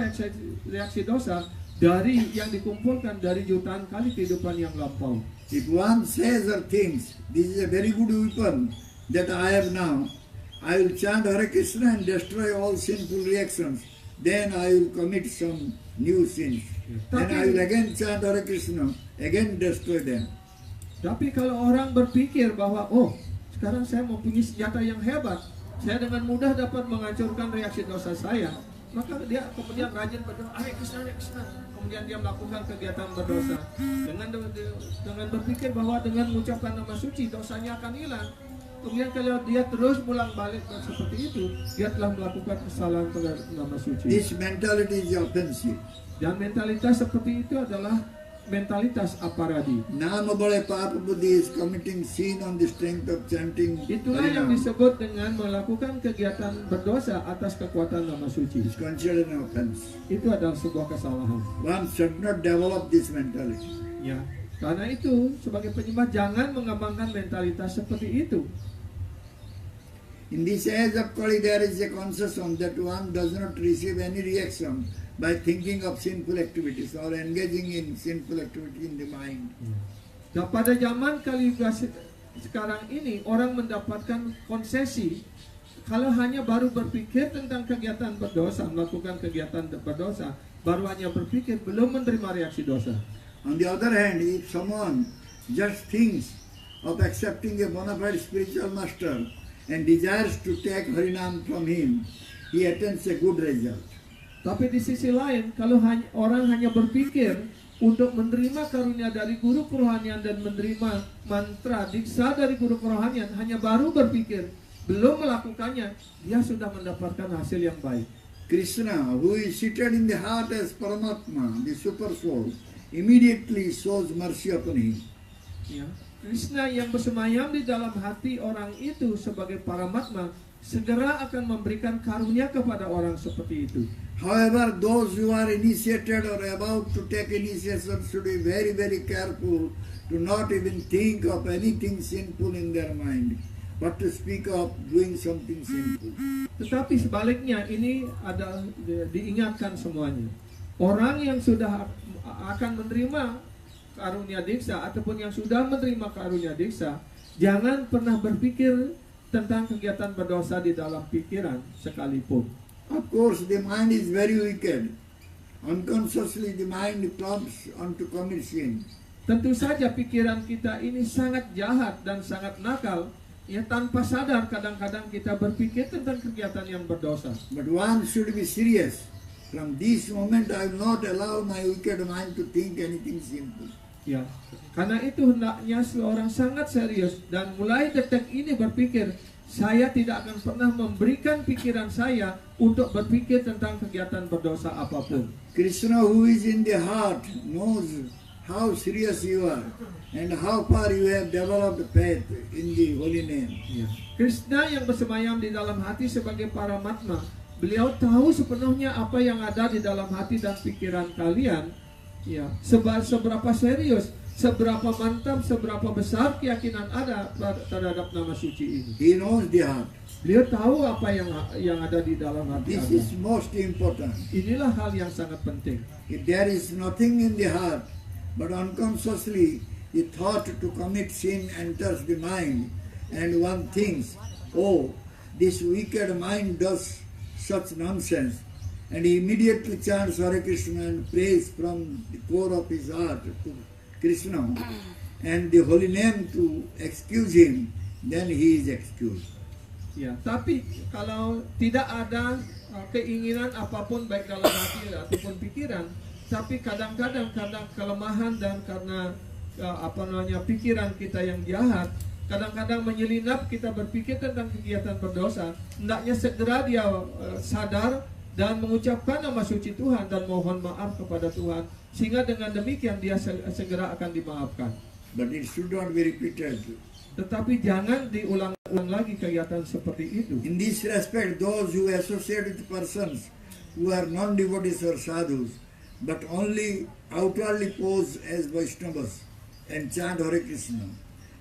reaksi dosa dari yang dikumpulkan dari jutaan kali kehidupan yang lampau. If one says or thinks, this is a very good weapon that I have now, I will chant Hare Krishna and destroy all sinful reactions. Then I will commit some new sins. Then I will again chant Hare Krishna, again destroy them. Tapi kalau orang berpikir bahwa, oh, sekarang saya mempunyai senjata yang hebat, saya dengan mudah dapat menghancurkan reaksi dosa saya, maka dia kemudian rajin berdoa, Hare Krishna, kemudian dia melakukan kegiatan berdosa dengan berpikir bahwa dengan mengucapkan nama suci dosanya akan hilang. Kemudian kalau dia terus pulang balik seperti itu, dia telah melakukan kesalahan terhadap nama suci. This mentality is offensive. Dan mentalitas seperti itu adalah mentalitas aparadi. Nama bale papa buddhi is committing sin on the strength of chanting. Itulah yang disebut dengan melakukan kegiatan berdosa atas kekuatan nama suci. It's considered an offense. Itu adalah sebuah kesalahan. One should not develop this mentality. Ya, karena itu sebagai penyembah jangan mengembangkan mentalitas seperti itu. In this age of Kali, there is a concession that one does not receive any reaction by thinking of sinful activities or engaging in sinful activity in the mind. Dan pada zaman Kali Yuga sekarang ini, orang mendapatkan konsesi kalau hanya baru berpikir tentang kegiatan berdosa, melakukan kegiatan berdosa, baru hanya berpikir, belum menerima reaksi dosa. On the other hand, if someone just thinks of accepting a bona fide spiritual master and desires to take Harinam from him, he attains a good result. Tapi di sisi lain, kalau orang hanya berpikir untuk menerima karunia dari guru kerohanian dan menerima mantra diksa dari guru kerohanian, hanya baru berpikir, belum melakukannya, dia sudah mendapatkan hasil yang baik. Krishna, who is seated in the heart as Paramatma, the super soul, immediately shows mercy upon him. Ya. Krishna yang bersemayam di dalam hati orang itu sebagai Paramatma segera akan memberikan karunia kepada orang seperti itu. However, those who are initiated or about to take initiation should be very, very careful to not even think of anything sinful in their mind, but to speak of doing something sinful. Tetapi sebaliknya ini ada diingatkan semuanya. Orang yang sudah akan menerima karunia diksa ataupun yang sudah menerima karunia diksa, jangan pernah berpikir tentang kegiatan berdosa di dalam pikiran sekalipun. Of course, the mind is very wicked. Unconsciously, the mind prompts on to commit sin. Tentu saja pikiran kita ini sangat jahat dan sangat nakal. Ya, tanpa sadar kadang-kadang kita berpikir tentang kegiatan yang berdosa. But one should be serious From this moment I will not allow my wicked mind to think anything simple. Ya, karena itu hendaknya seorang sangat serius dan mulai detik ini berpikir, saya tidak akan pernah memberikan pikiran saya untuk berpikir tentang kegiatan berdosa apapun. Krishna, who is in the heart, knows how serious you are and how far you have developed faith in the holy name. Krishna yang bersemayam di dalam hati sebagai Paramatma, beliau tahu sepenuhnya apa yang ada di dalam hati dan pikiran kalian. Ya, seberapa serius, seberapa mantap, seberapa besar keyakinan ada terhadap nama suci ini. He knows the heart. Beliau tahu apa yang ada di dalam hati This Anda. is most important. Inilah hal yang sangat penting. If there is nothing in the heart, but unconsciously the thought to commit sin enters the mind, and one thinks, oh, this wicked mind does such nonsense, and he immediately chants Hare Krishna and prays from the core of his heart to Krishna and the holy name to excuse him, then he is excused. Ya, tapi kalau tidak ada keinginan apapun baik dalam hati ataupun pikiran, tapi kadang-kadang karena kelemahan dan karena pikiran kita yang jahat, kadang-kadang menyelinap kita berpikir tentang kegiatan berdosa, hendaknya segera dia sadar dan mengucapkan nama suci Tuhan dan mohon maaf kepada Tuhan, sehingga dengan demikian dia segera akan dimaafkan. But it should not be repeated. Tetapi jangan diulang-ulang lagi kegiatan seperti itu. In this respect, those who associate with persons who are non-devotees or sadhus, but only outwardly pose as Vaishnavas and chant Hare Krishna,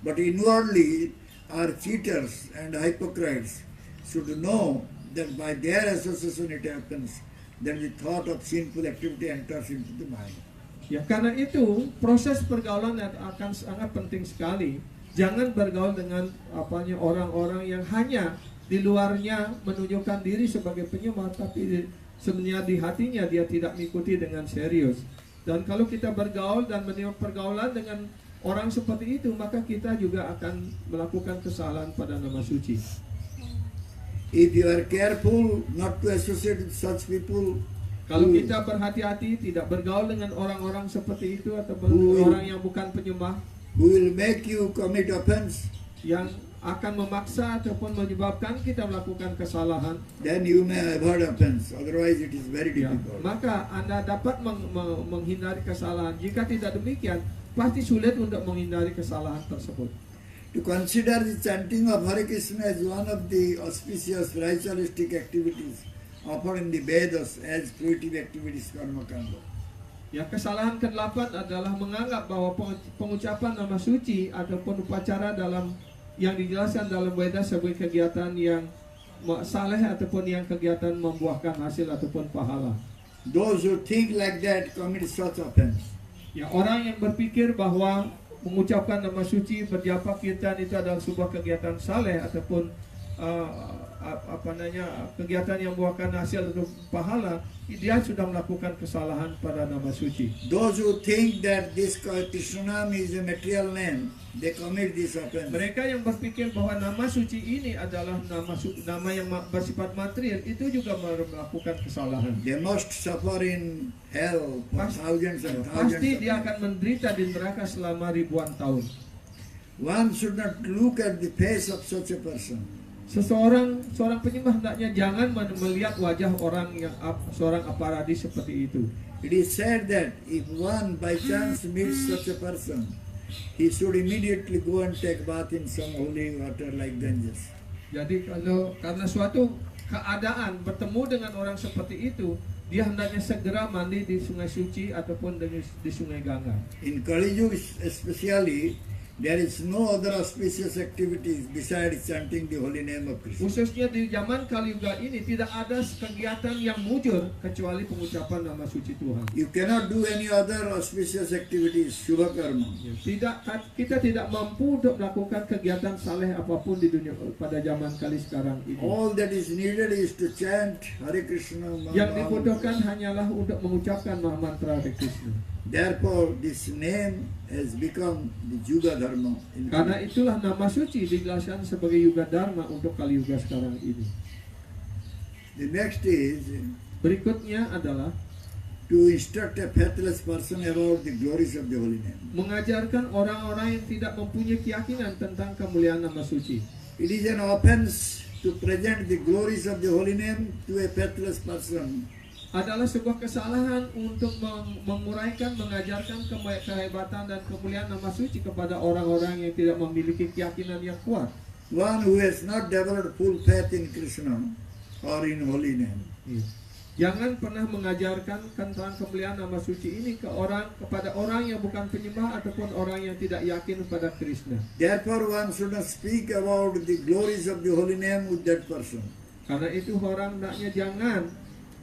but inwardly are cheaters and hypocrites, should know that by their association it happens, then the thought of sinful activity enters into the mind. Ya, karena itu proses pergaulan akan sangat penting sekali. Jangan bergaul dengan orang-orang yang hanya di luarnya menunjukkan diri sebagai penyembah, tapi sebenarnya di hatinya dia tidak mengikuti dengan serius. Dan kalau kita bergaul dan menimba pergaulan dengan orang seperti itu, maka kita juga akan melakukan kesalahan pada nama suci. If you are careful not to associate with such people, Kalau kita berhati-hati tidak bergaul dengan orang-orang seperti itu atau orang yang bukan penyembah, who will make you commit offense, yang akan memaksa ataupun menyebabkan kita melakukan kesalahan, then you may avoid offense. Otherwise, it is very ya, difficult. maka Anda dapat menghindari kesalahan. Jika tidak demikian, pasti sulit untuk menghindari kesalahan tersebut. To consider the chanting of Hare Krishna as one of the auspicious ritualistic activities offered in the Vedas as fruitive activities karma kanda. Ya, kesalahan ke-8 adalah menganggap bahwa pengucapan nama suci ataupun upacara dalam yang dijelaskan dalam Veda sebagai kegiatan yang saleh ataupun yang kegiatan membuahkan hasil ataupun pahala. Those who think like that commit such offense. Ya, orang yang berpikir bahwa mengucapkan nama suci, berjapa kirtan itu adalah sebuah kegiatan saleh ataupun kegiatan yang membuahkan hasil atau pahala, dia sudah melakukan kesalahan pada nama suci. Those who think that this Krishna name is a material name, they commit this offense. Mereka yang berpikir bahwa nama suci ini adalah nama yang bersifat material, itu juga melakukan kesalahan. They must suffer in hell for thousands and thousands. Pasti dia akan menderita di neraka selama ribuan tahun. One should not look at the face of such a person. Seorang penyembah hendaknya jangan melihat wajah seorang aparadis seperti itu. It is said that if one by chance meets such a person, he should immediately go and take bath in some holy water like Ganges. Jadi karena suatu keadaan bertemu dengan orang seperti itu, dia hendaknya segera mandi di sungai suci ataupun di sungai Gangga. In Kali Yuga especially, there is no other auspicious activities besides chanting the holy name of Krishna. Khususnya di zaman Kali Yuga ini tidak ada kegiatan yang mujur kecuali pengucapan nama suci Tuhan. You cannot do any other auspicious activities, Shubha Karma. Kita tidak mampu untuk melakukan kegiatan saleh apapun di dunia pada zaman kali sekarang ini. All that is needed is to chant Hare Krishna. Yang dibutuhkan hanyalah untuk mengucapkan mantra Hare Krishna. Therefore, this name has become the Yuga Dharma. Karena itulah nama suci dijelaskan sebagai Yuga Dharma untuk Kali Yuga sekarang ini. The next is Berikutnya adalah to instruct a faithless person about the glories of the holy name. mengajarkan orang-orang yang tidak mempunyai keyakinan tentang kemuliaan nama suci. It is an offense to present the glories of the holy name to a faithless person. Adalah sebuah kesalahan untuk menguraikan, mengajarkan kehebatan dan kemuliaan nama suci kepada orang-orang yang tidak memiliki keyakinan yang kuat. One who has not developed full faith in Krishna or in holy name. Jangan pernah mengajarkan tentang kemuliaan nama suci ini kepada orang yang bukan penyembah ataupun orang yang tidak yakin pada Krishna. Therefore, one should not speak about the glories of the holy name with that person. Karena itu orang hendaknya jangan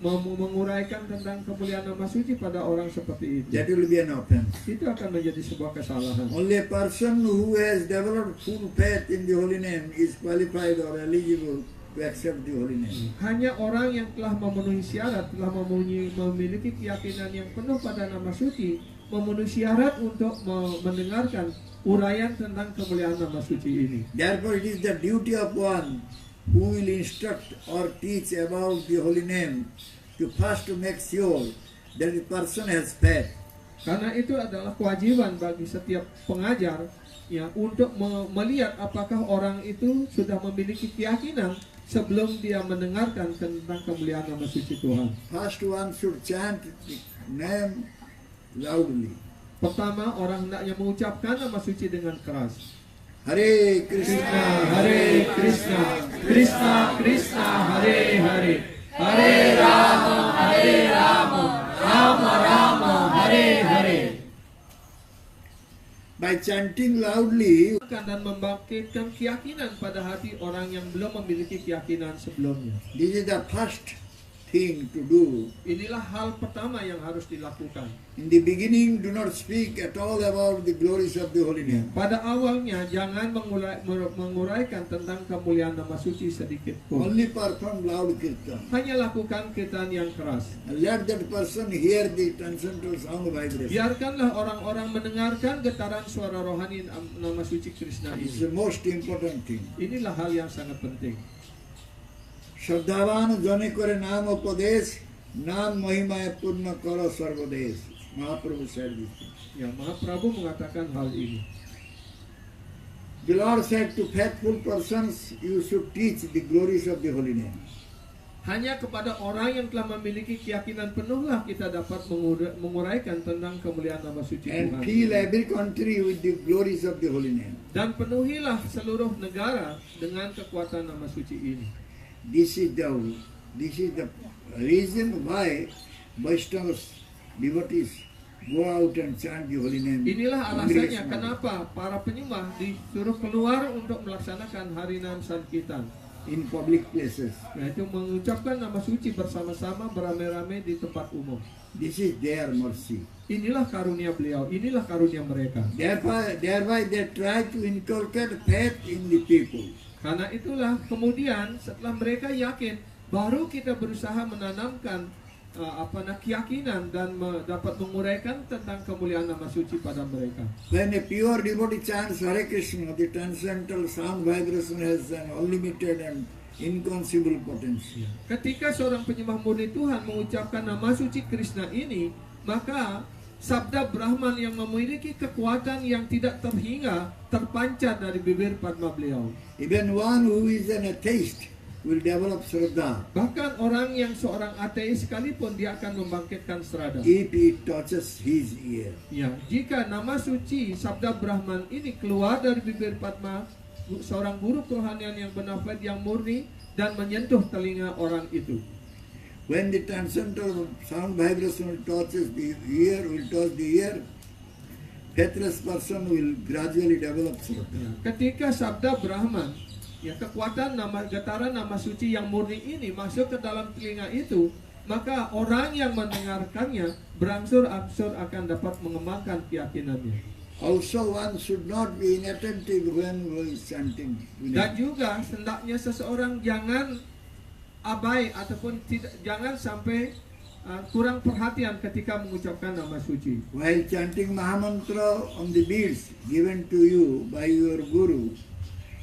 menguraikan tentang kemuliaan nama suci pada orang seperti itu. That will be an offense. Itu akan menjadi sebuah kesalahan. Only a person who has developed full faith in the holy name is qualified or eligible to accept the holy name. Hanya orang yang telah memenuhi syarat, telah memiliki keyakinan yang penuh pada nama suci, memenuhi syarat untuk mendengarkan uraian tentang kemuliaan nama suci ini. Therefore, it is the duty of one who will instruct or teach about the holy name to first to make sure that the person has faith. Karena itu adalah kewajiban bagi setiap pengajar ya untuk melihat apakah orang itu sudah memiliki keyakinan sebelum dia mendengarkan tentang kemuliaan nama suci Tuhan. First one should chant the name loudly. Pertama, orang hendaknya mengucapkan nama suci dengan keras. Hare Krishna, Hare Krishna, Krishna Krishna, Hare Hare, Hare Rama, Hare Rama, Rama Rama, Hare Hare. by chanting loudly, Dan membangkitkan keyakinan pada hati orang yang belum memiliki keyakinan sebelumnya. this is the first thing to do. Inilah hal pertama yang harus dilakukan. In the beginning, do not speak at all about the glories of the holy name. Pada awalnya jangan menguraikan tentang kemuliaan nama suci sedikit pun. Only perform loud kirtan. Hanya lakukan kirtan yang keras. And let that person hear the transcendental sound vibration. Biarkanlah orang-orang mendengarkan getaran suara rohani nama suci Krishna It's ini. the most important thing. Inilah hal yang sangat penting. श्रद्धावान जने करे नाम उपदेश नाम महिमा पूर्ण करो सर्वदेश महाप्रभु said this. Ya, Mahaprabhu mengatakan hal ini. The Lord said to faithful persons, you should teach the glories of the holy name. Hanya kepada orang yang telah memiliki keyakinan penuhlah kita dapat menguraikan tentang kemuliaan nama suci And Tuhan. fill every country with the glories of the holy name. Dan penuhilah seluruh negara dengan kekuatan nama suci ini. This is the reason why Vaishnavas, devotees, go out and chant the holy name. Inilah alasannya kenapa para penyembah disuruh keluar untuk melaksanakan Harinan Sankirtan, In public places. yaitu mengucapkan nama suci bersama-sama beramai-ramai di tempat umum. This is their mercy. Inilah karunia beliau, inilah karunia mereka. Thereby they try to inculcate faith in the people. Karena itulah kemudian setelah mereka yakin, baru kita berusaha menanamkan keyakinan dan dapat menguraikan tentang kemuliaan nama suci pada mereka. When a pure devotee chants Hare Krishna, the transcendental sound vibration has an unlimited and inconceivable potential. Ketika seorang penyembah murni Tuhan mengucapkan nama suci Krishna ini, maka sabda Brahman yang memiliki kekuatan yang tidak terhingga terpancar dari bibir padma beliau. Even one who is an atheist will develop Shraddha Bahkan orang yang seorang ateis sekalipun dia akan membangkitkan serada. if it touches his ear. Ya, jika nama suci sabda Brahman ini keluar dari bibir padma seorang guru kerohanian yang benar-benar yang murni dan menyentuh telinga orang itu. When the transcendental sound vibration touches the ear, faithless person will gradually develop Shraddha. Ketika sabda Brahman, ya kekuatan getaran nama suci yang murni ini masuk ke dalam telinga itu, maka orang yang mendengarkannya berangsur-angsur akan dapat mengembangkan keyakinannya. Also, one should not be inattentive when one is chanting. Dan juga hendaknya seseorang jangan abai ataupun jangan sampai kurang perhatian ketika mengucapkan nama suci. While chanting Mahamantra on the beads given to you by your Guru,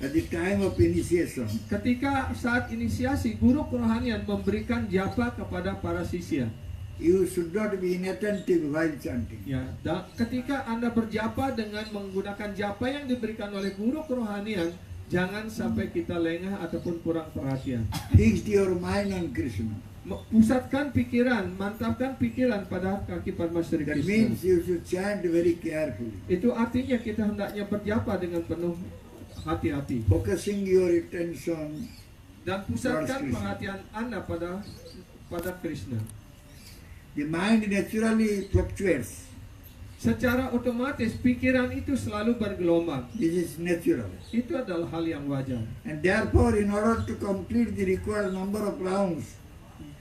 at the time of initiation, Ketika saat inisiasi, guru kerohanian memberikan japa kepada para sisya. you should not be inattentive while chanting. Ya, dan ketika Anda berjapa dengan menggunakan japa yang diberikan oleh guru kerohanian, jangan sampai kita lengah ataupun kurang perhatian. Fix your mind on Krishna. Pusatkan pikiran, mantapkan pikiran pada kaki Padma Sri That Krishna. means you should chant very carefully, Itu artinya kita hendaknya berjapa dengan penuh hati-hati focusing your attention. dan pusatkan perhatian Anda pada Krishna. The mind naturally fluctuates. Secara otomatis pikiran itu selalu bergelombang. This is natural. Itu adalah hal yang wajar. And therefore, in order to complete the required number of rounds,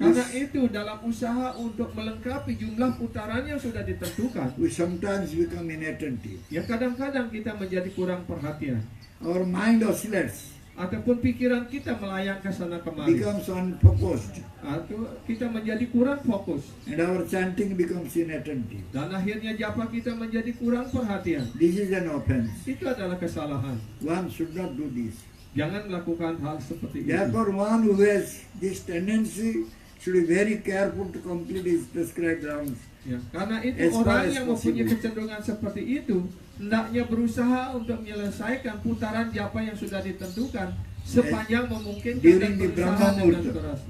Karena itu dalam usaha untuk melengkapi jumlah putaran yang sudah ditentukan, we sometimes become inattentive. ya kadang-kadang kita menjadi kurang perhatian. Our mind oscillates, Ataupun pikiran kita melayang ke sana kemari. becomes unfocused, Atau kita menjadi kurang fokus. and our chanting becomes inattentive. Dan akhirnya japa kita menjadi kurang perhatian. This is an offense. Itu adalah kesalahan. One should not do this. Jangan lakukan hal seperti itu. Therefore, one who has this tendency should be very careful to complete his prescribed rounds. Ya, karena itu As far orang as yang mempunyai possible. kecenderungan seperti itu hendaknya berusaha untuk menyelesaikan putaran japa yang sudah ditentukan sepanjang memungkinkan During dan the berusaha Brahma dengan Muhurta. keras.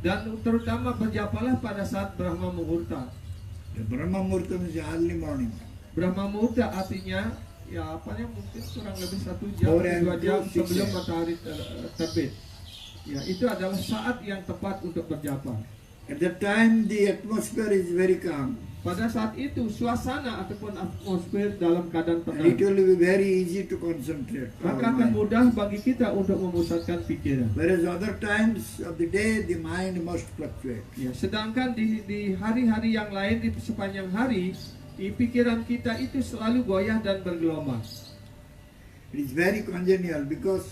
Dan terutama berjapalah pada saat Brahma Muhurta. The Brahma Muhurta means early morning. Brahma Muhurta artinya ya mungkin kurang lebih 1 jam, 2 jam 4 and 2, sebelum 6 matahari terbit. Ya, itu adalah saat yang tepat untuk berjapa. At that time, the atmosphere is very calm. Pada saat itu suasana ataupun atmosfer dalam keadaan And it tenang. will be very easy to concentrate. our Maka akan mind. mudah bagi kita untuk memusatkan pikiran. Whereas other times of the day, the mind must fluctuate. Ya, sedangkan di hari-hari yang lain di sepanjang hari, di pikiran kita itu selalu goyah dan bergelombang. It is very congenial because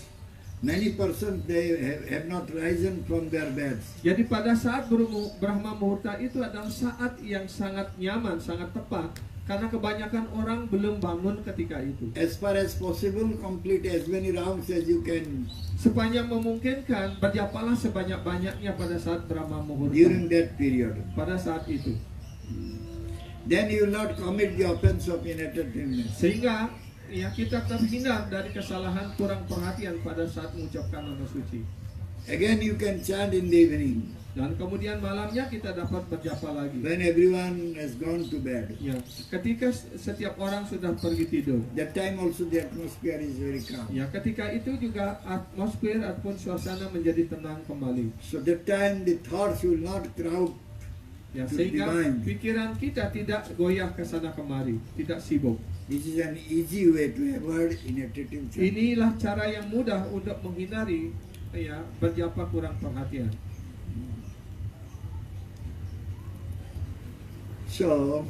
many persons they have not risen from their beds. Jadi pada saat Brahma Muhurta itu adalah saat yang sangat nyaman, sangat tepat, karena kebanyakan orang belum bangun ketika itu. As far as possible, complete as many rounds as you can Sepanjang memungkinkan, berjapalah sebanyak-banyaknya pada saat Brahma Muhurta. during that period. Pada saat itu. Then you will not commit the offense of inattentiveness. Sehingga ya kita terhindar dari kesalahan kurang perhatian pada saat mengucapkan nama suci. Again, you can chant in the evening Dan kemudian malamnya kita dapat berjapa lagi. when everyone has gone to bed. Ya, ketika setiap orang sudah pergi tidur. That time also the atmosphere is very calm. Ya, ketika itu juga atmosfer ataupun suasana menjadi tenang kembali. So that time the thoughts will not crowd. Ya, To sehingga divine. pikiran kita tidak goyah ke sana kemari, tidak sibuk. This is an easy way to avoid inattentive chanting. Inilah cara yang mudah untuk menghindari ya berjapa kurang perhatian. So,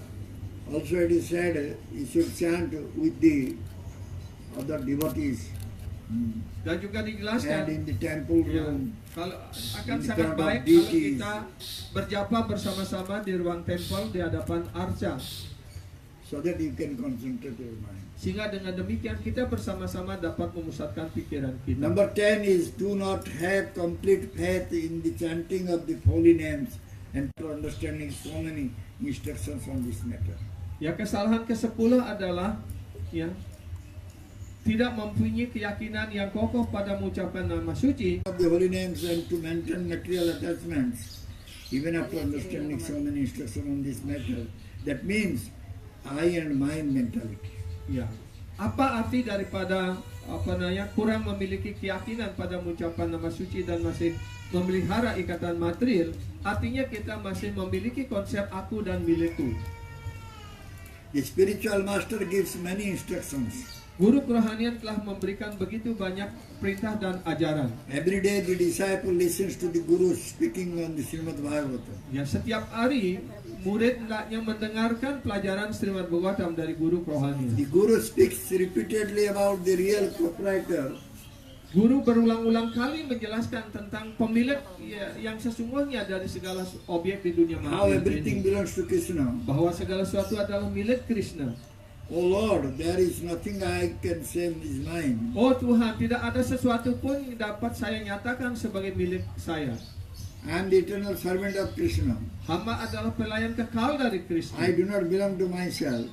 also it is said you should chant with the other devotees Dan juga and dijelaskan in the temple ya, room. kalau akan In sangat front of baik kalau deities. kita berjapa bersama-sama di ruang tempel di hadapan arca, So that you can concentrate your mind. sehingga dengan demikian kita bersama-sama dapat memusatkan pikiran kita. Number 10 is do not have complete faith in the chanting of the holy names and to understanding so many instructions on this matter. Ya, kesalahan ke-10 adalah ya tidak mempunyai keyakinan yang kokoh pada mengucapkan nama suci. Of the holy names and to maintain material attachments, even after understanding so many instructions on this matter, that means I and mine mentality. Ya. Apa arti daripada kurang memiliki keyakinan pada mengucapkan nama suci dan masih memelihara ikatan material? Artinya kita masih memiliki konsep aku dan milikku. The spiritual master gives many instructions. Guru kerohanian telah memberikan begitu banyak perintah dan ajaran. Every day the disciple listens to the guru speaking on the Srimad Bhagavatam. Ya, setiap hari murid hendaknya mendengarkan pelajaran Srimad Bhagavatam dari guru kerohanian. The guru speaks repeatedly about the real proprietor. Guru berulang-ulang kali menjelaskan tentang pemilik yang sesungguhnya dari segala objek di dunia How maya everything ini. belongs to Krishna. Bahwa segala sesuatu adalah milik Krishna. Oh Lord, there is nothing I can say is mine. Oh Tuhan, tidak ada sesuatu pun yang dapat saya nyatakan sebagai milik saya. I am the eternal servant of Krishna. Hamba adalah pelayan kekal dari Kristus. I do not belong to myself.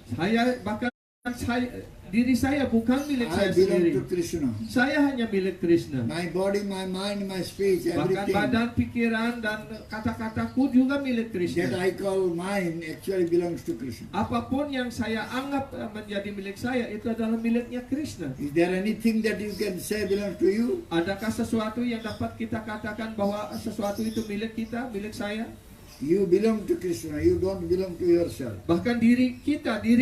Diri saya bukan milik I saya belong sendiri. to Krishna. Saya hanya milik Krishna. My body, my mind, my speech, Bahkan everything badan, pikiran, dan kata-kataku juga milik that Krishna. I call mine actually belongs to Krishna. Apapun yang saya anggap menjadi milik saya, itu adalah miliknya Krishna. Is there anything that you can say belongs to you? Adakah sesuatu yang dapat kita katakan bahwa sesuatu itu milik kita, milik saya? You belong to Krishna. You don't belong to yourself. Bahkan diri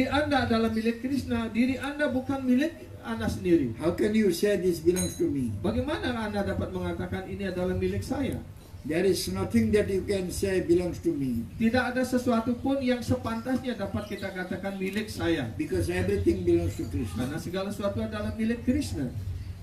Anda adalah milik Krishna. Diri Anda bukan milik Anda sendiri. How can you say this belongs to me? Bagaimana Anda dapat mengatakan ini adalah milik saya? There is nothing that you can say belongs to me, Tidak ada sesuatu pun yang sepantasnya dapat kita katakan milik saya. because everything belongs to Krishna. Karena segala sesuatu adalah milik Krishna.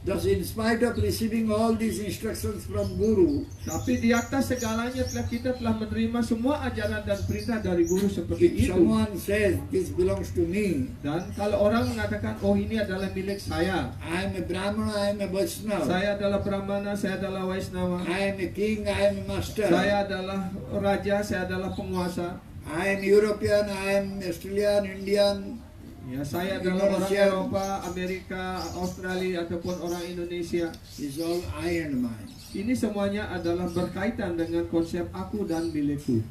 Thus, in spite of receiving all these instructions from Guru, Tapi di atas segalanya kita telah menerima semua ajaran dan perintah dari guru seperti if itu. someone says this belongs to me, Dan kalau orang mengatakan, oh ini adalah milik saya. I am a Brahmana, I am a Vaishnava, Saya adalah Brahmana, saya adalah Vaishnava. I am a king, I am a master, Saya adalah raja, saya adalah penguasa. I am European, I am Australian, Indian. Ya, saya adalah orang Indonesia. Eropa, Amerika, Australia ataupun orang Indonesia. Is all I and mine. Ini semuanya adalah berkaitan dengan konsep aku dan milikku.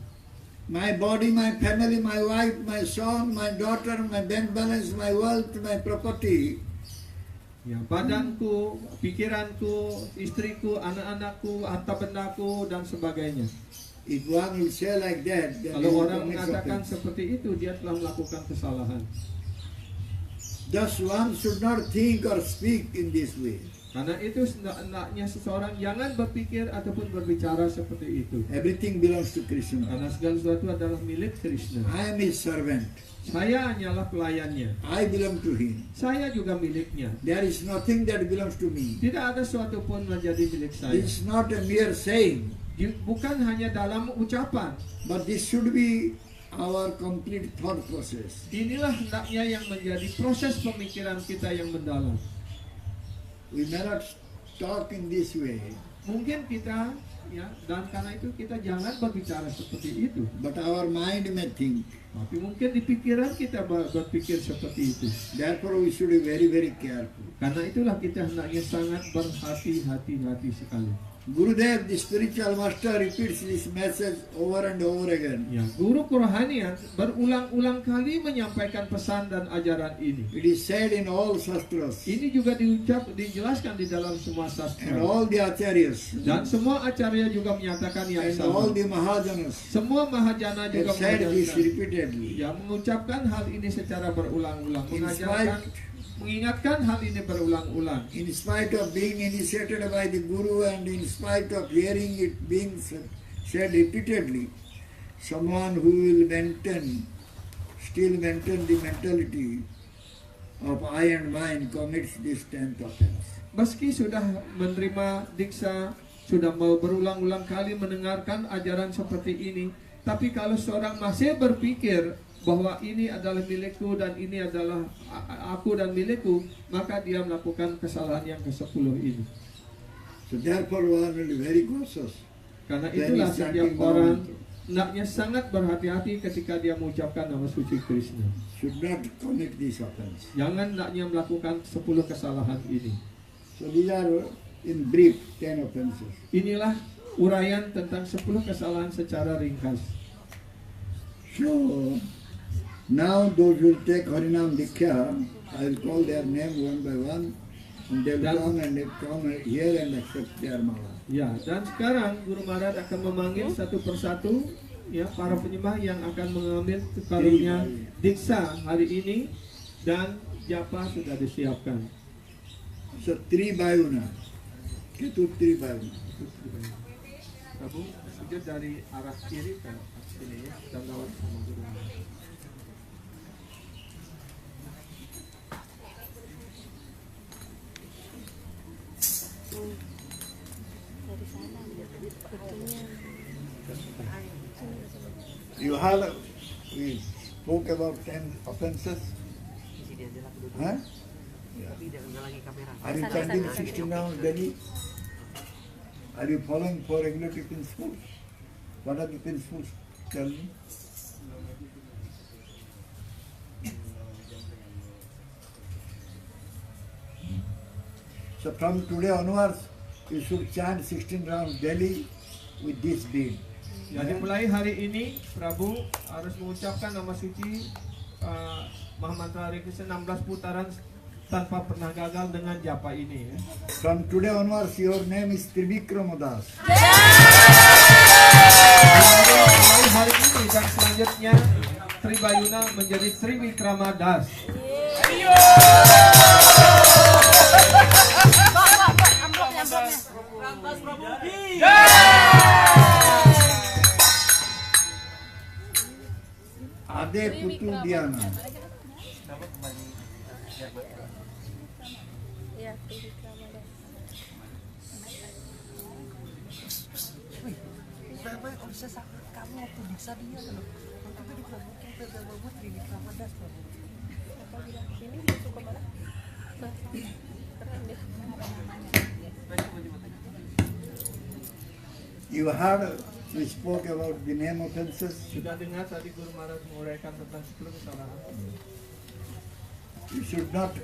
My body, my family, my wife, my son, my daughter, my bank balance, my wealth, my property. Ya, badanku, pikiranku, istriku, anak-anakku, harta bendaku dan sebagainya. If one will say like that, then he Kalau will orang commit mengatakan offense. seperti itu, dia telah melakukan kesalahan. Thus, one should not think or speak in this way. Karena itu hendaknya seseorang jangan berpikir ataupun berbicara seperti itu. Everything belongs to Krishna. Karena segala sesuatu adalah milik Krishna. I am his servant. Saya hanyalah pelayannya. I belong to him. Saya juga miliknya. There is nothing that belongs to me. Tidak ada sesuatu pun menjadi milik saya. This is not a mere saying, Bukan hanya dalam ucapan. but this should be our complete thought process. Inilah hendaknya yang menjadi proses pemikiran kita yang mendalam. We may not talk in this way, Mungkin kita, ya, dan karena itu kita jangan berbicara seperti itu. but our mind may think. Tapi mungkin di pikiran kita berpikir seperti itu. Therefore, we should be very, very careful. Karena itulah kita hendaknya sangat berhati-hati sekali. Gurudev, the spiritual master, repeats this message over and over again. Ya, guru kerohanian berulang-ulang kali menyampaikan pesan dan ajaran ini. It is said in all sastras Ini juga dijelaskan di dalam semua and sastra. all the acharyas Dan semua acarya juga menyatakan yang and all sama. the mahajanas Semua mahajana have juga said this mengajarkan. repeatedly. Ya, mengucapkan hal ini secara berulang-ulang, In mengajarkan, mengingatkan hal ini berulang-ulang. In spite of being initiated by the Guru and in spite of hearing it being said repeatedly, someone who will still maintain the mentality of I and mine commits this 10th offense. Meski sudah menerima diksa, sudah mau berulang-ulang kali mendengarkan ajaran seperti ini, tapi kalau seorang masih berpikir bahwa ini adalah milikku dan ini adalah aku dan milikku, maka dia melakukan kesalahan yang ke-10 ini. So therefore one will be very cautious. Karena Then itulah he's setiap chanting orang Bhagavatam. hendaknya sangat berhati-hati ketika dia mengucapkan nama suci Krishna. Should not commit this offense. Jangan hendaknya melakukan 10 kesalahan ini. So these are in brief 10 offenses. Inilah uraian tentang 10 kesalahan secara ringkas. So now those who will take Harinam Diksha, I will call their name one by one, and they will come here and accept their mala. Ya, dan sekarang Guru Maharaj akan memanggil satu persatu ya para penyembah yang akan mengambil karunia diksa hari ini, dan japa sudah disiapkan. So 3 by 1. Itu 3 by 1. Kamu sujud dari arah kiri kan sini ya, dan lewat sama Guru Maharaj. You have, we spoke about 10 offenses. Huh? Are you chanting 16 rounds daily? Are you following 4 regulative principles? What are the principles? Tell me. So from today onwards, you should chant 16 rounds daily with this bead. Jadi mulai hari ini Prabu harus mengucapkan nama suci Mahamantra Hare Krishna 16 putaran tanpa pernah gagal dengan japa ini ya. From today onwards, your name is Trivikrama Das. Mulai hari ini dan selanjutnya Tribayuna menjadi Trivikrama Das. Ade Putu Diana. Kamu waktu bisa dia loh. Waktu itu dipromokin ke Gababut di Ramadan. Apa bilang ini dia suka mana? Keren deh. You heard we spoke about the name offenses. Sudah dengar tadi Guru Maharaj menguraikan tentang 10 kesalahan. You should not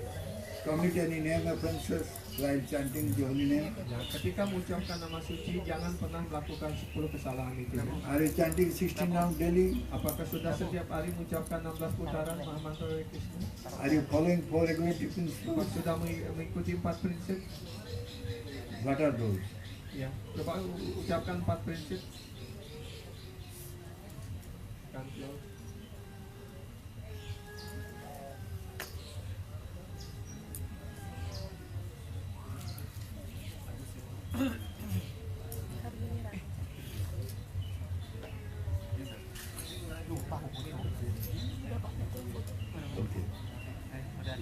commit any name offenses while chanting the holy name. Ya, ketika mengucapkan nama suci jangan pernah melakukan 10 kesalahan itu. Are you chanting 16 rounds daily? Apakah sudah setiap hari mengucapkan 16 putaran Mahamantra Hare Krishna? Are you following 4 regulative principles? Apakah sudah mengikuti 4 prinsip? What are those? Ya, coba ucapkan 4 prinsip. Control. Okay.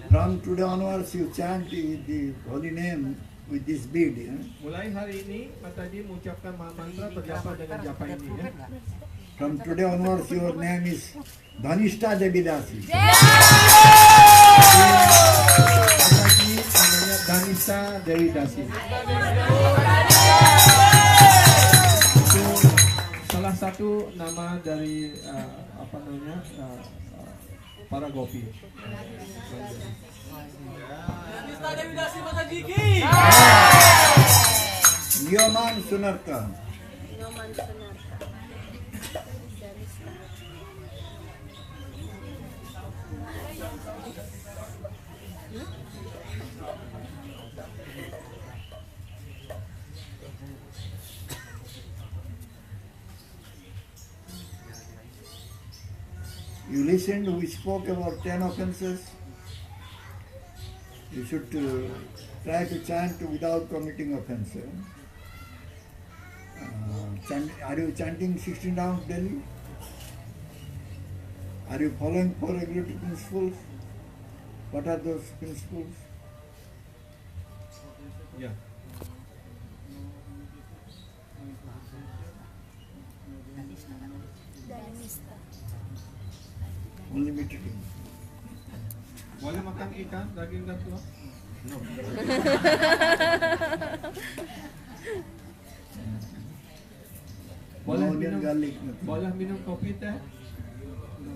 From today onwards, you chant the holy name with this bead. Mulai hari ini Mataji mengucapkan mantra berjapa dengan japa ini ya. From today onwards, your name is Dhanishta Devi Dasi. Mataji namanya Dhanishta Dewi Dasi. Itu salah satu nama dari apa namanya para gopi. Nyoman Sunarka. You listened, we spoke about 10 offenses. You should try to chant without committing offense. Are you chanting 16 rounds daily? Are you following 4 regulative principles? What are those principles? Ya. Unlimited. Boleh makan ikan, daging dan tulang? No. Boleh No onion, minum, garlic, nothing. boleh minum kopi teh? No.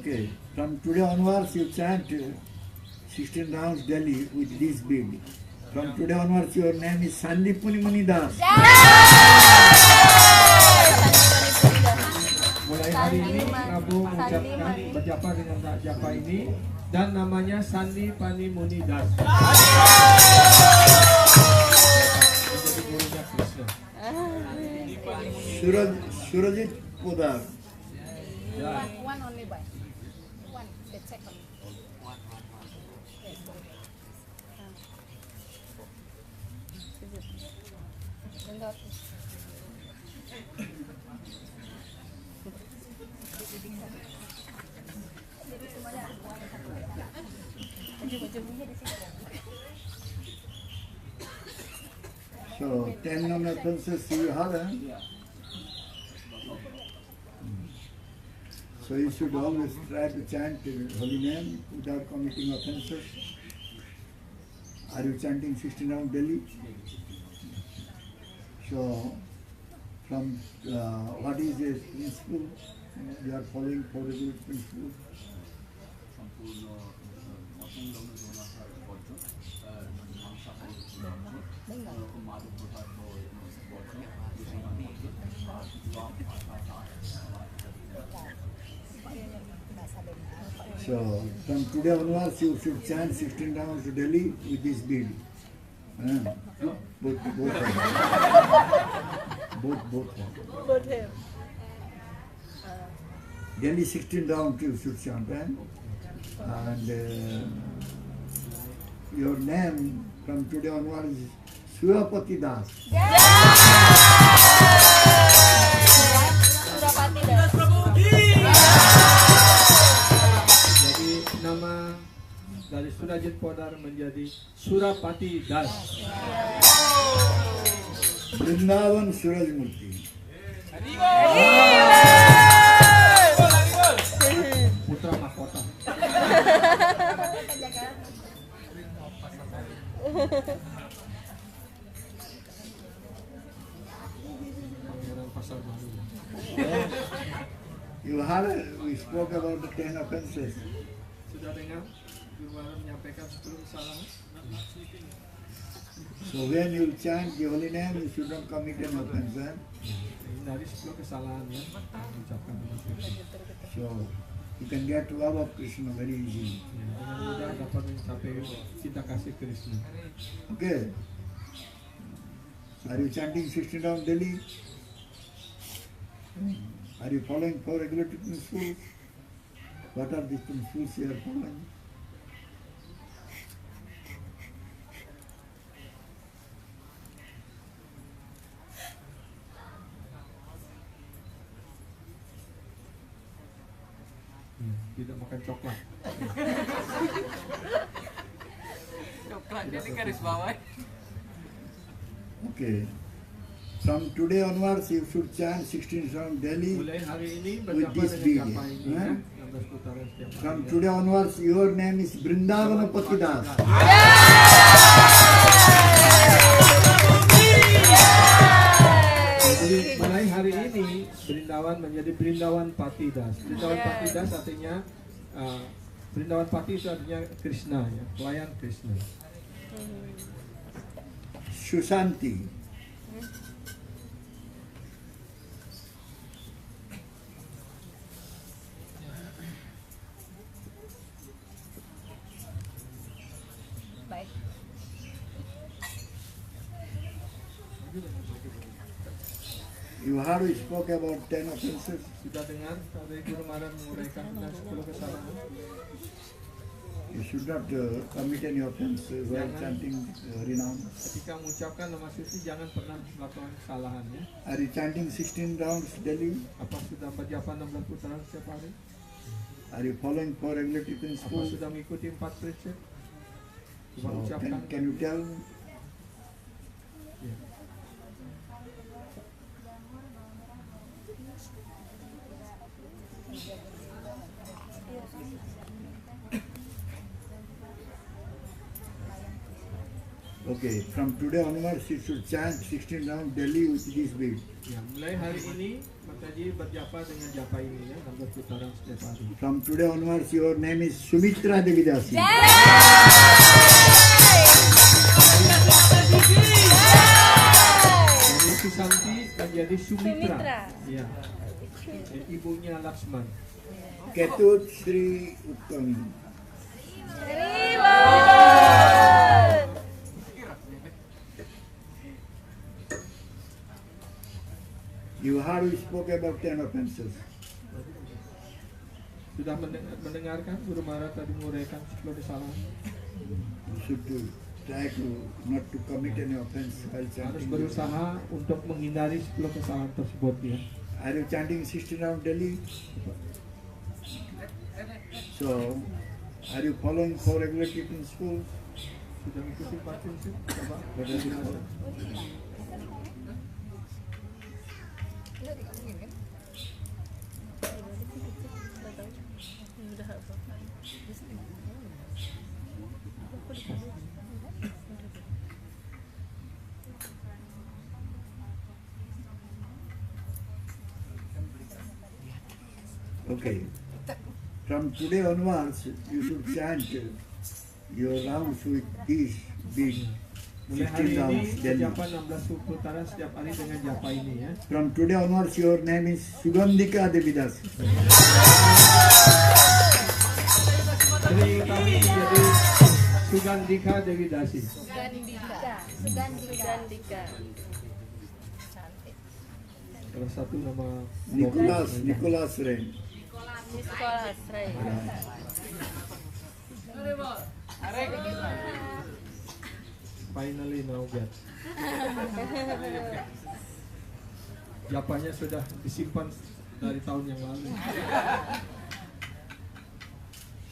Okay, from today onwards you chant 16 rounds daily with this bead. From today onwards your name is Sandipuni Muni Das. Mulai hari ini Prabu mengucapkan berjapa dengan japa ini dan namanya Sandi Pani Muni Das. Menjadi gurunya Krishna. Surajit Podar. Ya. One only by. One. The second. So 10 known offenses you have. So So you should always try to chant holy name without committing offenses. Are you chanting 16 rounds daily? So, from what is the principle? You are following four regular principles. So, from today onwards, you should chant 16 rounds daily with this bead. Both of them. Both. Both him. Daily 16 rounds you should chant. And your name from today onwards is Surapati Das. Surapati Das. Jadi nama dari Surajit Podar menjadi Surapati Das. Vrindavan Surajmurti. Putra Mahkota. Pangeran Pasar Baru. You heard, we spoke about the 10 offenses. Sudah dengar Guru Maharaj menyampaikan 10 kesalahan. So when you chant the holy name, you should not commit an offense. Hindari 10 kesalahan ya yang diucapkan dengan Krishna. So you can get love of Krishna very easily. Ya, dengan mudah dapat mencapai cinta kasih Krishna. Okay. Are you chanting 16 rounds daily? Are you following four regulated principles? What are these principles you are following? Tidak makan coklat. Coklatnya di garis bawah. Okay. From today onwards, you should chant 16 rounds daily. Mulai hari ini With berjapa this dengan bead, japa ini eh? ya, 16 putaran setiap hari. From ya. today onwards, your name is Vrindavana Patidas. Jadi mulai hari ini Brindawan menjadi Brindawan Patidas. Brindawan Patidas artinya Brindawan Pati itu artinya Krishna ya, pelayan Krishna. Susanti. Baik. You heard we spoke about 10 offenses. Sudah dengar dari Guru Maharaj menguraikan tentang 10 kesalahan. You should not commit any offense while chanting Harinam. Ketika mengucapkan nama suci jangan pernah melakukan kesalahan ya. Are you chanting 16 rounds daily? Apa sudah berjapa 16 putaran setiap hari? Are you following four regulatory Apa principles? sudah mengikuti 4 prinsip? Coba So, ucapkan. can you tell? Ya. Okay, from today onwards you should chant 16 rounds daily with this bead. Ya, mulai hari ini Mataji berjapa dengan japa ini ya, 16 putaran setiap hari. From today onwards your name is Sumitra Devi Dasi. Jadi Susanti menjadi Sumitra. Sumitra. Ya. Ibunya Laksman. Ketut Sri Uttami. You heard we spoke about 10 offenses. Sudah mendengarkan Guru Maharaj tadi menguraikan 10 kesalahan. You should try to not to commit any offense while Harus chanting. berusaha untuk menghindari 10 kesalahan tersebut ya. Are you chanting 16 rounds daily? So, are you following four regulatory principles? Sudah mengikuti 4 prinsip. Coba baca dinasa. Udah apa? Okay. From today onwards, you should chant your rounds with these big Mulai hari 16 ini rounds daily. japa 16 putaran setiap hari dengan japa ini ya. From today onwards, your name is Sugandhika Devidas. Jadi kami menjadi Sugandhika Dewi Dasi. Sugandhika. Cantik. Salah satu nama Nicholas Ren. Nicholas Ray. Finally now get. Japanya sudah disimpan dari tahun yang lalu.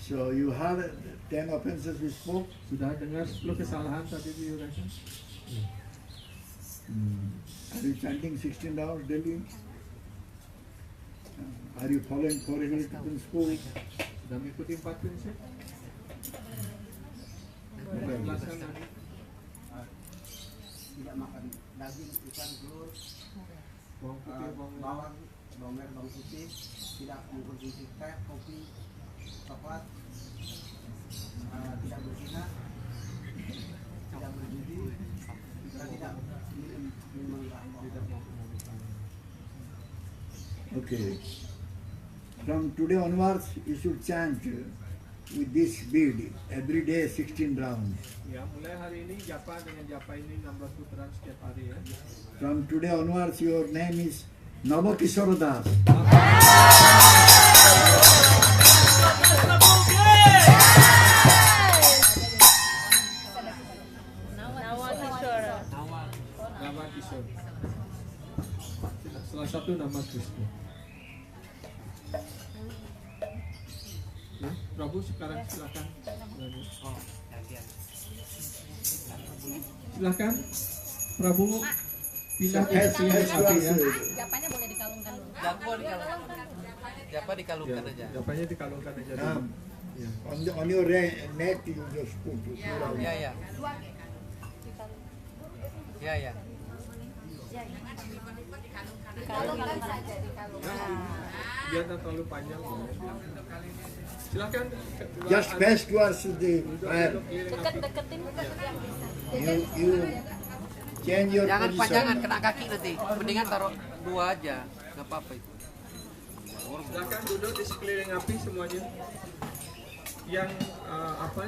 So you heard 10 offenses we spoke. Sudah dengar 10 kesalahan tadi diuraikan? Are you chanting 16 rounds daily? Are you following 4 regular principles? Sudah mengikuti 4 prinsip? Laksana. Tidak makan daging, ikan, telur, Bawang putih, bawang merah. bawang merah, bawang putih, tidak mengkonsumsi teh, kopi, coklat, tidak berzina, tidak berjudi, dan tidak minum alkohol. Tidak mau memungut. Okay. From today onwards, you should chant with this bead every day 16 rounds. Ya, mulai hari ini japa dengan japa ini 16 putaran setiap hari ya. From today onwards, your name is Navakishore Das. Nama Kishore. Salah satu nama Krishna. Ya, Prabu sekarang silakan. Silakan, Prabu pindah ke sini api ya. Japanya boleh dikalungkan dulu. Japa dikalungkan Ya, aja. japanya dikalungkan aja dulu. Ya. On your neck, you just put it. Ya ya. Ya ya. Dikalungkan saja, dikalungkan. Biar tak terlalu panjang. Silakan. Just face towards the fire. Deketin. You change your Jangan panjangan position. kena kaki nanti. Mendingan taruh 2 aja. Gak apa-apa itu. Silakan duduk di sekeliling api semuanya. Yang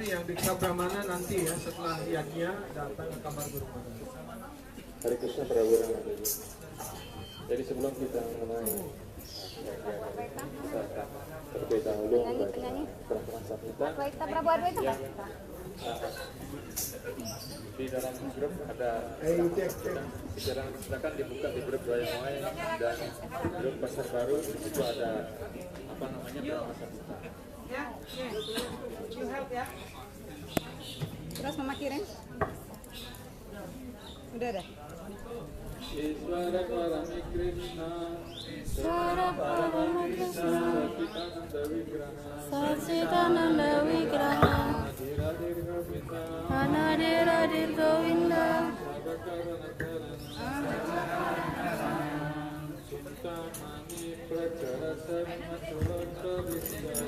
yang di Brahmana nanti ya setelah yagnya datang ke kamar guru mana. Hari Krishna Prabu Ramadi. Jadi sebelum kita mulai kita terlebih dahulu membaca peraturan kita Adwaita, Prabu Adwaita yang di dalam grup ada silakan dibuka di grup Wayang dan grup Pasar Baru itu ada peraturan kita. Terus Mama kirim. Udah dah. Iswara Parami Krishna Iswara Parami Krishna Sachidananda Vigraha Sachidananda Vigraha Anadiradir Govinda Cintamani Prachara Sarma Chulanta Vishya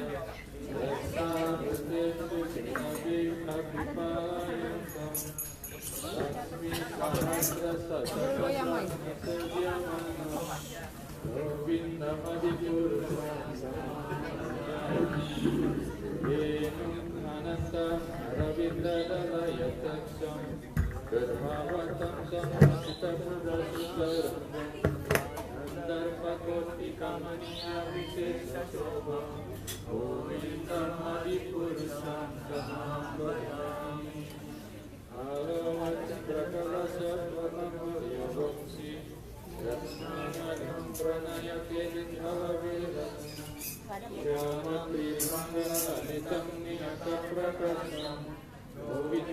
Rasa Udesu Nabi Abhipayantam Lakshmi Sahasra Satakam Satyamana Govinda Madhipurusam Enum Ananta Aravinda Dalayataksam Dharmavatam Samhita Purasutaram Dharmakoti Kamaniya Visesa Shobha Govinda Madhipurusam Samhita Alavat Prakalasa Pranamaya Vamsi Rasmanadam Pranaya Kedinhalavedas Syamatri Mangala Nitam Niyaka Prakasam Govinda